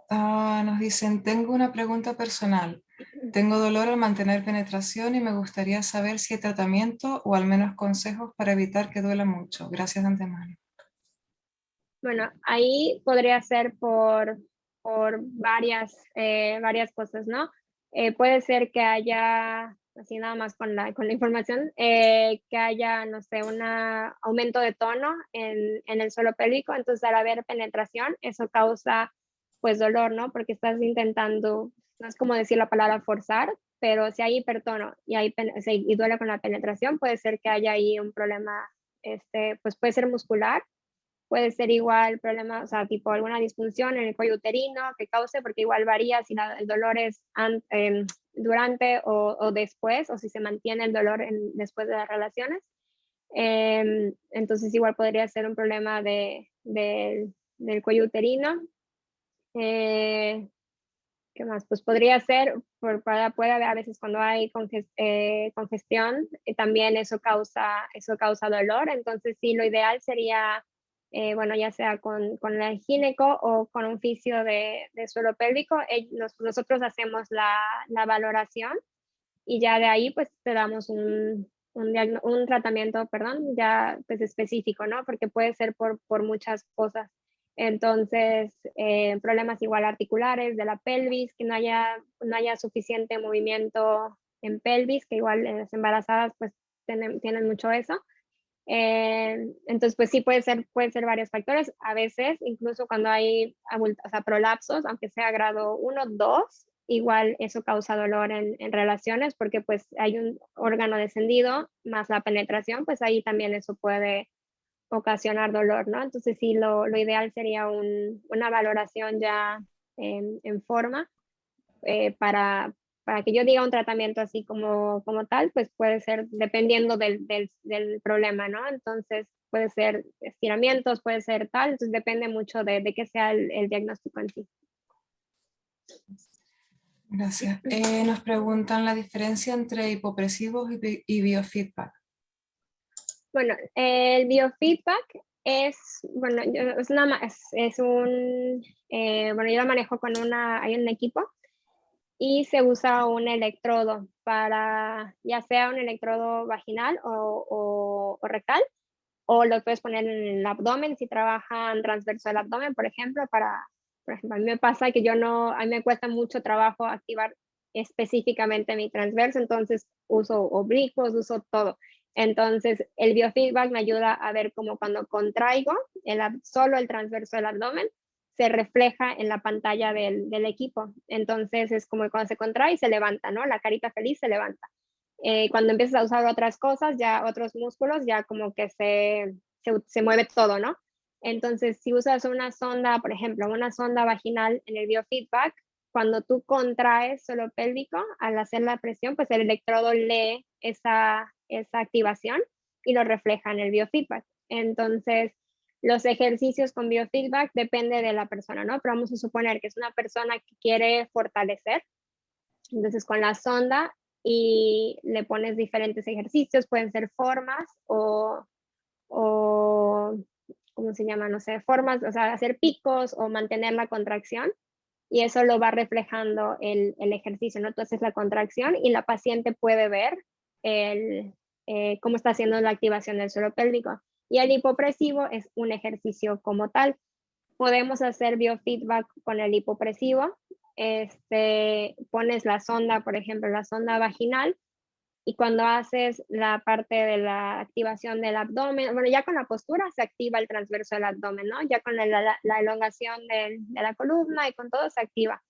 B: Nos dicen, tengo una pregunta personal. Tengo dolor al mantener penetración y me gustaría saber si hay tratamiento o al menos consejos para evitar que duela mucho. Gracias de antemano.
C: Bueno, ahí podría ser por varias cosas, ¿no? Puede ser que haya, así nada más con la información, que haya, no sé, un aumento de tono en el suelo pélvico, entonces al haber penetración, eso causa pues dolor, ¿no? Porque estás intentando, no es como decir la palabra forzar, pero si hay hipertono y duele con la penetración, puede ser que haya ahí un problema, pues puede ser muscular. Puede ser igual problema, o sea, tipo alguna disfunción en el cuello uterino que cause, porque igual varía si el dolor es durante o después, o si se mantiene el dolor después de las relaciones. Entonces igual podría ser un problema del cuello uterino. ¿Qué más? Pues podría ser, puede haber a veces cuando hay congestión, también eso causa dolor. Entonces sí, lo ideal sería, bueno, ya sea con el gineco o con un fisio de suelo pélvico, nosotros hacemos la valoración y ya de ahí pues te damos un tratamiento, perdón, ya pues específico, ¿no? Porque puede ser por muchas cosas. Entonces, problemas igual articulares de la pelvis, que no haya suficiente movimiento en pelvis, que igual en las embarazadas pues tienen mucho eso. Entonces, pues sí, pueden ser varios factores. A veces, incluso cuando hay o sea, prolapsos, aunque sea grado 1, 2, igual eso causa dolor en relaciones porque pues hay un órgano descendido más la penetración, pues ahí también eso puede ocasionar dolor, ¿no? Entonces sí, lo ideal sería una valoración ya en forma para que yo diga un tratamiento así como tal, pues puede ser dependiendo del problema, ¿no? Entonces puede ser estiramientos, puede ser tal, entonces depende mucho de qué sea el diagnóstico en sí.
B: Gracias. Nos preguntan la diferencia entre hipopresivos y biofeedback.
C: Bueno, el biofeedback bueno, bueno, yo lo manejo hay un equipo y se usa un electrodo ya sea un electrodo vaginal o rectal, o lo puedes poner en el abdomen si trabajan transverso del abdomen, por ejemplo, por ejemplo, a mí me pasa que a mí me cuesta mucho trabajo activar específicamente mi transverso, entonces uso oblicuos, uso todo. Entonces, el biofeedback me ayuda a ver cómo cuando contraigo solo el transverso del abdomen, se refleja en la pantalla del equipo. Entonces, es como cuando se contrae y se levanta, ¿no? La carita feliz se levanta. Cuando empiezas a usar otras cosas, ya otros músculos, ya como que se mueve todo, ¿no? Entonces, si usas una sonda, por ejemplo, una sonda vaginal en el biofeedback, cuando tú contraes suelo pélvico, al hacer la presión, pues el electrodo lee esa activación y lo refleja en el biofeedback. Entonces, los ejercicios con biofeedback depende de la persona, ¿no? Pero vamos a suponer que es una persona que quiere fortalecer. Entonces, con la sonda y le pones diferentes ejercicios, pueden ser formas o ¿cómo se llama? No sé, formas, o sea, hacer picos o mantener la contracción y eso lo va reflejando el ejercicio, ¿no? Entonces la contracción y la paciente puede ver cómo está haciendo la activación del suelo pélvico. Y el hipopresivo es un ejercicio como tal. Podemos hacer biofeedback con el hipopresivo. Pones la sonda, por ejemplo, la sonda vaginal, y cuando haces la parte de la activación del abdomen, bueno, ya con la postura se activa el transverso del abdomen, ¿no? Ya con la elongación de la columna y con todo se activa.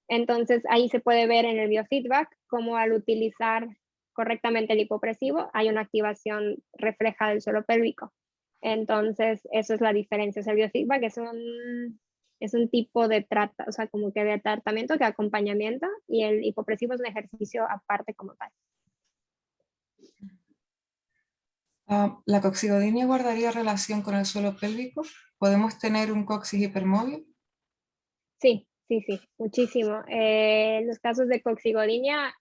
C: Entonces ahí se puede ver en el biofeedback cómo al utilizar correctamente el hipopresivo hay una activación refleja del suelo pélvico. Entonces eso es la diferencia. O sea, el biofeedback es un tipo de o sea, como que de tratamiento, que acompañamiento, y el hipopresivo es un ejercicio aparte como tal.
B: ¿La coccidioidia guardaría relación con el suelo pélvico? ¿Podemos tener un coxis hipermóvil?
C: Sí, sí, sí, muchísimo. Los casos de coxigodinia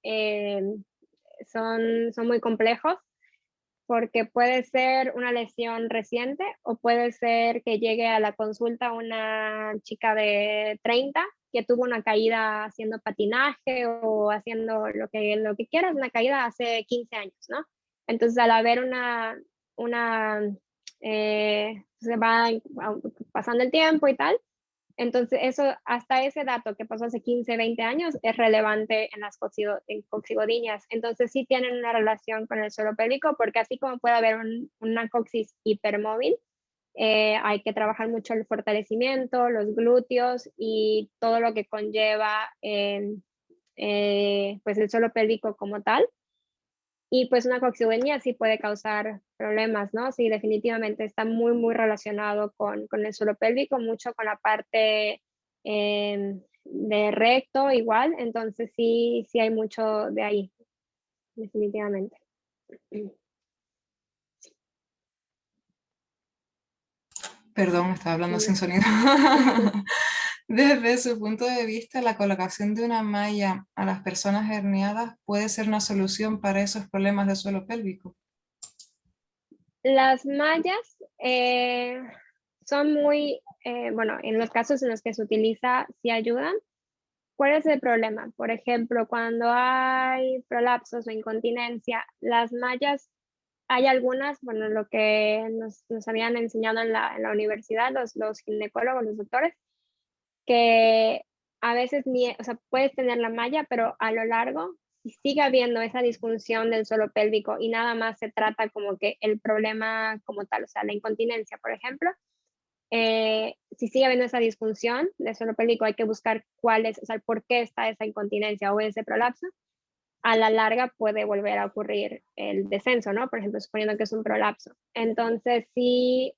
C: son muy complejos porque puede ser una lesión reciente o puede ser que llegue a la consulta una chica de 30 que tuvo una caída haciendo patinaje o haciendo lo que quieras, una caída hace 15 años, ¿no? Entonces, al haber se va pasando el tiempo y tal, entonces, eso, hasta ese dato que pasó hace 15, 20 años es relevante en las coxigodinas. Entonces, sí tienen una relación con el suelo pélvico, porque así como puede haber una coxis hipermóvil, hay que trabajar mucho el fortalecimiento, los glúteos y todo lo que conlleva pues el suelo pélvico como tal. Y pues una coxigenia sí puede causar problemas, ¿no? Sí, definitivamente está muy, muy relacionado con el suelo pélvico, mucho con la parte de recto igual, entonces sí, sí hay mucho de ahí, definitivamente.
B: Perdón, estaba hablando sin
C: Sí.
B: sonido. Desde su punto de vista, la colocación de una malla a las personas herniadas puede ser una solución para esos problemas de suelo pélvico.
C: Las mallas son muy, bueno, en los casos en los que se utiliza, sí ayudan. ¿Cuál es el problema? Por ejemplo, cuando hay prolapsos o incontinencia, las mallas, hay algunas, bueno, lo que nos habían enseñado en la universidad, los ginecólogos, los doctores, que a veces ni, o sea, puedes tener la malla, pero a lo largo, si sigue habiendo esa disfunción del suelo pélvico y nada más se trata como que el problema como tal, o sea, la incontinencia, por ejemplo, si sigue habiendo esa disfunción del suelo pélvico, hay que buscar cuál es, o sea, por qué está esa incontinencia o ese prolapso. A la larga puede volver a ocurrir el descenso, ¿no? Por ejemplo, suponiendo que es un prolapso. Entonces, sí,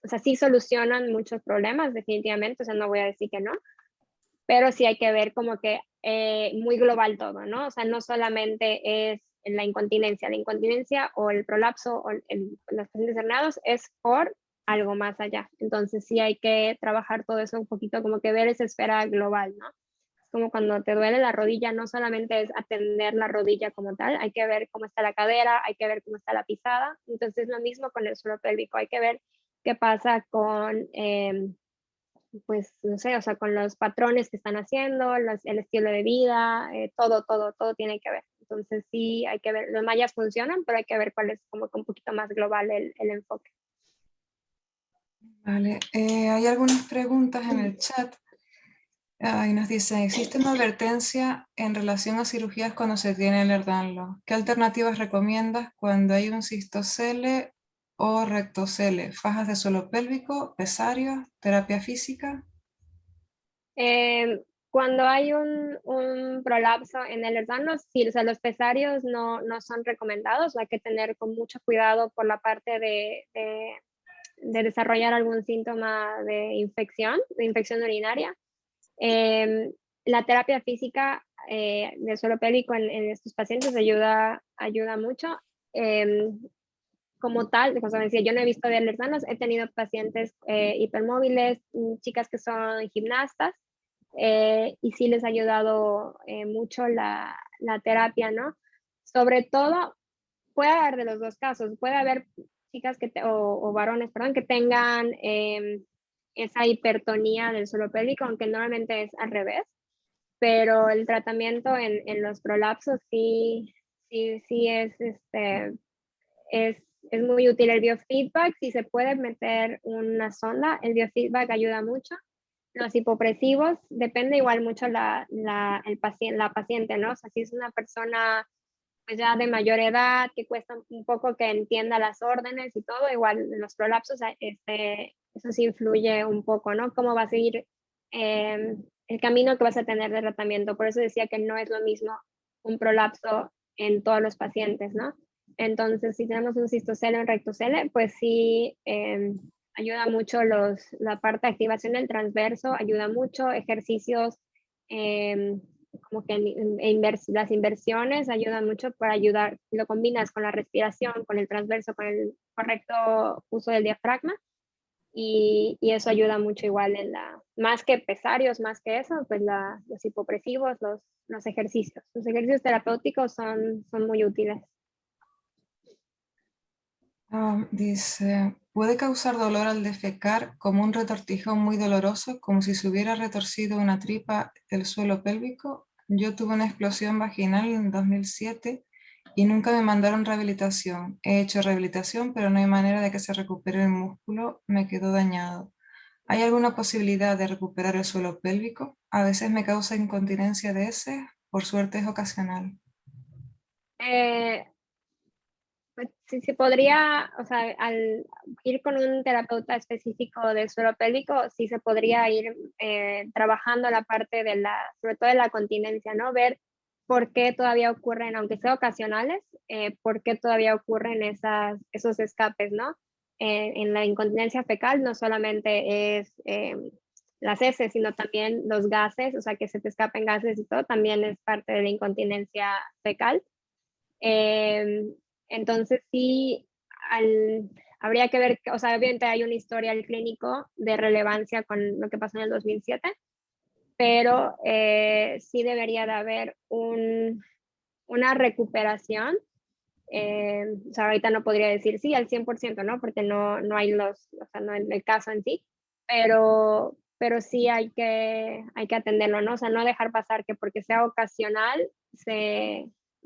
C: o sea, sí solucionan muchos problemas, definitivamente, o sea, no voy a decir que no, pero sí hay que ver como que muy global todo, ¿no? O sea, no solamente es la incontinencia o el prolapso o los pacientes herniados es por algo más allá. Entonces sí hay que trabajar todo eso un poquito, como que ver esa esfera global, ¿no? Es como cuando te duele la rodilla, no solamente es atender la rodilla como tal, hay que ver cómo está la cadera, hay que ver cómo está la pisada. Entonces lo mismo con el suelo pélvico, hay que ver qué pasa con pues, no sé, o sea, con los patrones que están haciendo, el estilo de vida, todo tiene que ver. Entonces sí, hay que ver, los mallas funcionan, pero hay que ver cuál es como que un poquito más global el enfoque.
B: Vale, hay algunas preguntas en el chat. Y nos dicen, ¿existe una advertencia en relación a cirugías cuando se tiene el Ehlers-Danlos? ¿Qué alternativas recomiendas cuando hay un cistocele o rectocele? ¿Fajas de suelo pélvico, pesarios, terapia física?
C: Cuando hay un prolapso en el hermano, sí, o sea, los pesarios no son recomendados, hay que tener con mucho cuidado por la parte de desarrollar algún síntoma de infección urinaria. La terapia física del suelo pélvico en estos pacientes ayuda mucho. Como tal, como decía, yo no he visto de hermanos, he tenido pacientes hipermóviles, chicas que son gimnastas, y sí les ha ayudado mucho la terapia, ¿no? Sobre todo, puede haber de los dos casos, puede haber chicas o varones, perdón, que tengan esa hipertonía del suelo pélvico, aunque normalmente es al revés, pero el tratamiento en los prolapsos sí es muy útil el biofeedback. Si se puede meter una sonda, el biofeedback ayuda mucho. Los hipopresivos, depende igual mucho la paciente, ¿no? O sea, si es una persona pues ya de mayor edad, que cuesta un poco que entienda las órdenes y todo, igual los prolapsos, eso sí influye un poco, ¿no? Cómo va a seguir el camino que vas a tener de tratamiento. Por eso decía que no es lo mismo un prolapso en todos los pacientes, ¿no? Entonces, si tenemos un cistocele o un rectocele, pues sí ayuda mucho la parte de activación del transverso, ayuda mucho, ejercicios como que las inversiones ayudan mucho para ayudar, lo combinas con la respiración, con el transverso, con el correcto uso del diafragma, y eso ayuda mucho igual más que pesarios, más que eso, pues los hipopresivos, los ejercicios. Los ejercicios terapéuticos son muy útiles.
B: Dice, ¿puede causar dolor al defecar como un retortijón muy doloroso, como si se hubiera retorcido una tripa el suelo pélvico? Yo tuve una explosión vaginal en 2007 y nunca me mandaron rehabilitación. He hecho rehabilitación, pero no hay manera de que se recupere el músculo, me quedó dañado. ¿Hay alguna posibilidad de recuperar el suelo pélvico? A veces me causa incontinencia de heces, por suerte es ocasional.
C: Pues sí, se podría, o sea, al ir con un terapeuta específico de suelo pélvico, sí se podría ir trabajando la parte sobre todo de la continencia, ¿no? Ver por qué todavía ocurren, aunque sea ocasionales, por qué todavía ocurren esos escapes, ¿no? En la incontinencia fecal no solamente es las heces, sino también los gases, o sea, que se te escapen gases y todo, también es parte de la incontinencia fecal. Entonces sí, habría que ver, o sea, obviamente hay un historial clínico de relevancia con lo que pasó en el 2007, pero sí debería de haber una recuperación. O sea, ahorita no podría decir sí al 100%, ¿no? Porque no hay o sea, no en el caso en sí, pero sí hay que atenderlo, ¿no? O sea, no dejar pasar que porque sea ocasional,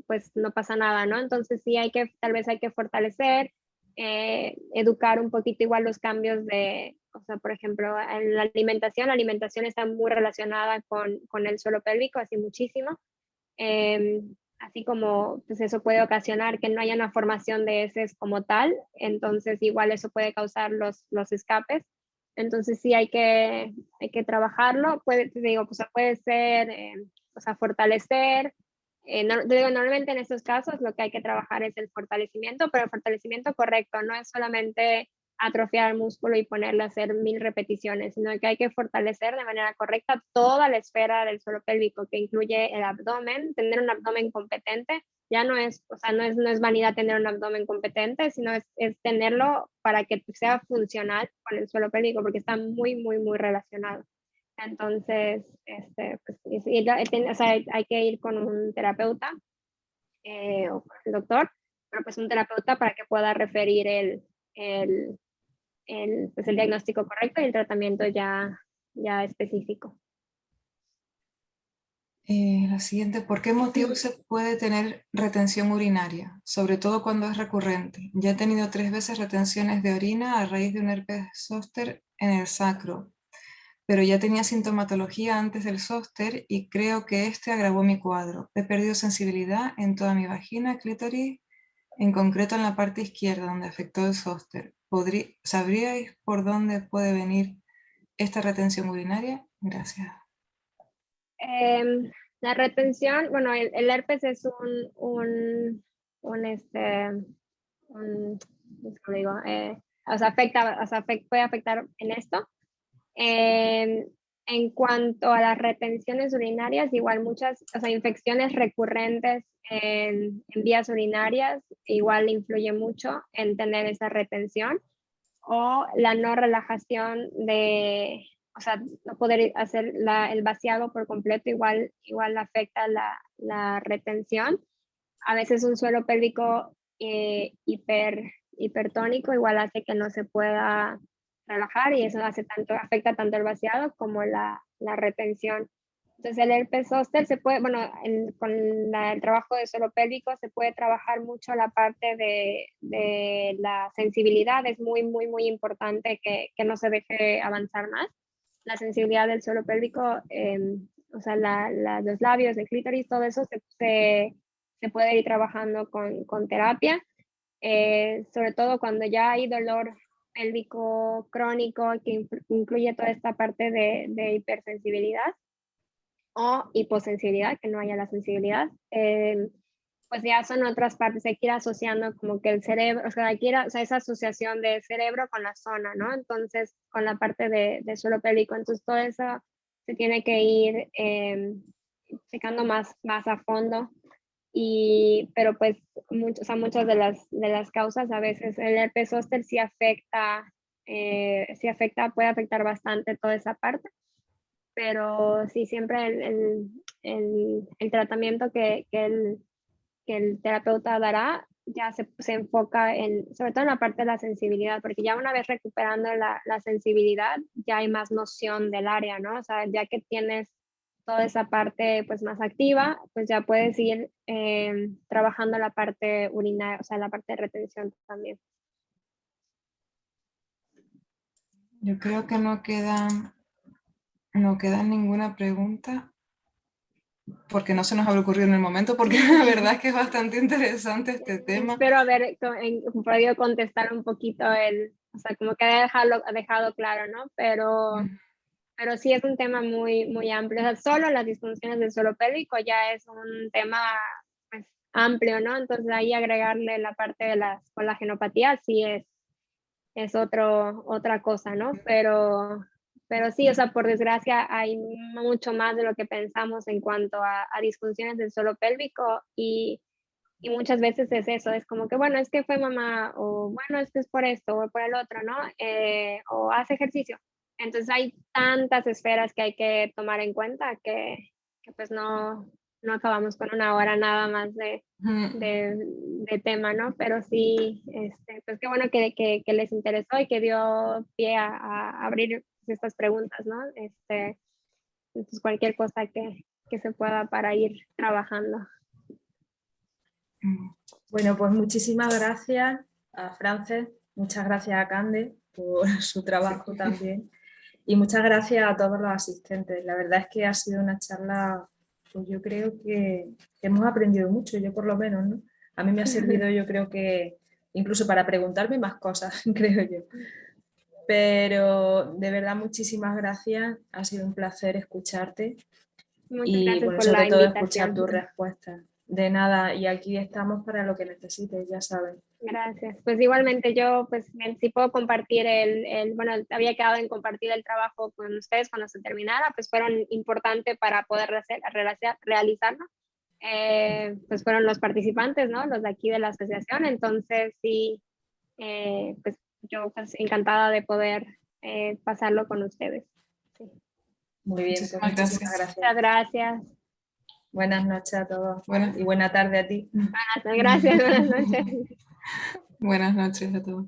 C: pues no pasa nada, ¿no? Entonces sí tal vez hay que fortalecer, educar un poquito igual los cambios o sea, por ejemplo, en la alimentación está muy relacionada con el suelo pélvico, así muchísimo. Así como pues eso puede ocasionar que no haya una formación de heces como tal, entonces igual eso puede causar los escapes. Entonces sí hay que trabajarlo, te digo, pues puede ser, o sea, fortalecer. Te digo, normalmente en estos casos lo que hay que trabajar es el fortalecimiento, pero el fortalecimiento correcto, no es solamente atrofiar el músculo y ponerle a hacer 1000 repeticiones, sino que hay que fortalecer de manera correcta toda la esfera del suelo pélvico, que incluye el abdomen, tener un abdomen competente. Ya no es, o sea, no es vanidad tener un abdomen competente, sino es tenerlo para que sea funcional con el suelo pélvico, porque está muy, muy, muy relacionado. Entonces, pues, o sea, hay que ir con un terapeuta o con el doctor, pero pues un terapeuta para que pueda referir pues el diagnóstico correcto y el tratamiento ya específico.
B: La siguiente, ¿por qué motivo se puede tener retención urinaria? Sobre todo cuando es recurrente. Ya he tenido 3 veces retenciones de orina a raíz de un herpes zóster en el sacro, pero ya tenía sintomatología antes del zóster y creo que este agravó mi cuadro. He perdido sensibilidad en toda mi vagina, clítoris, en concreto en la parte izquierda donde afectó el zóster. ¿Sabríais por dónde puede venir esta retención urinaria? Gracias.
C: La retención, bueno, el herpes es ¿cómo digo? O sea, puede afectar en esto. En cuanto a las retenciones urinarias, igual muchas, o sea, infecciones recurrentes en vías urinarias, igual influye mucho en tener esa retención, o la no relajación o sea, no poder hacer el vaciado por completo, igual afecta la retención. A veces un suelo pélvico hipertónico igual hace que no se pueda relajar y eso afecta tanto el vaciado como la retención. Entonces el herpes zóster se puede, bueno, con el trabajo de suelo pélvico se puede trabajar mucho la parte de la sensibilidad, es muy, muy, muy importante que no se deje avanzar más. La sensibilidad del suelo pélvico, o sea, los labios, el clítoris, todo eso se puede ir trabajando con terapia, sobre todo cuando ya hay dolor pélvico crónico que incluye toda esta parte de hipersensibilidad o hiposensibilidad, que no haya la sensibilidad, pues ya son otras partes, hay que ir asociando como que el cerebro, o sea, o sea, esa asociación de cerebro con la zona, ¿no? Entonces, con la parte de suelo pélvico, entonces todo eso se tiene que ir checando más a fondo. Pero pues muchas de las causas, a veces el herpes zóster sí afecta, puede afectar bastante toda esa parte, pero sí siempre el tratamiento que el terapeuta dará ya se enfoca sobre todo en la parte de la sensibilidad, porque ya una vez recuperando la sensibilidad, ya hay más noción del área, ¿no? O sea, ya que tienes toda esa parte pues más activa, pues ya puedes ir trabajando la parte urinaria, o sea, la parte de retención también.
B: Yo creo que no queda ninguna pregunta, porque no se nos habrá ocurrido en el momento, porque la verdad es que es bastante interesante este tema.
C: Espero haber podido contestar un poquito o sea, como que ha dejado claro, ¿no? Pero sí es un tema muy, muy amplio. O sea, solo las disfunciones del suelo pélvico ya es un tema pues, amplio, ¿no? Entonces ahí agregarle la parte de las colagenopatías sí es otra cosa, ¿no? Pero sí, o sea, por desgracia hay mucho más de lo que pensamos en cuanto a disfunciones del suelo pélvico y muchas veces es eso, es como que, bueno, es que fue mamá, o bueno, es que es por esto, o por el otro, ¿no? O hace ejercicio. Entonces hay tantas esferas que hay que tomar en cuenta que pues no acabamos con una hora nada más de tema, ¿no? Pero sí, pues qué bueno que les interesó y que dio pie a abrir estas preguntas, ¿no? Entonces cualquier cosa que se pueda para ir trabajando.
A: Bueno, pues muchísimas gracias a Frances, muchas gracias a Cande por su trabajo también y muchas gracias a todos los asistentes. La verdad es que ha sido una charla, pues yo creo que hemos aprendido mucho, yo por lo menos, ¿no? A mí me ha servido, yo creo que incluso para preguntarme más cosas, creo yo. Pero de verdad muchísimas gracias, ha sido un placer escucharte.
C: Muchas
A: Y
C: gracias
A: bueno,
C: por
A: sobre
C: la
A: todo
C: invitación.
A: escuchar tus respuestas. De nada, y aquí estamos para lo que necesites, ya saben.
C: Gracias. Pues igualmente yo, pues si puedo compartir bueno, había quedado en compartir el trabajo con ustedes cuando se terminara, pues fueron importantes para poder realizarlo. Pues fueron los participantes, ¿no? Los de aquí de la asociación. Entonces sí, pues yo pues encantada de poder pasarlo con ustedes. Sí.
A: Muy bien, pues muchísimas gracias.
C: Muchas gracias.
A: Buenas noches a todos y buena tarde a ti.
C: Gracias, buenas noches.
B: Buenas noches a todos.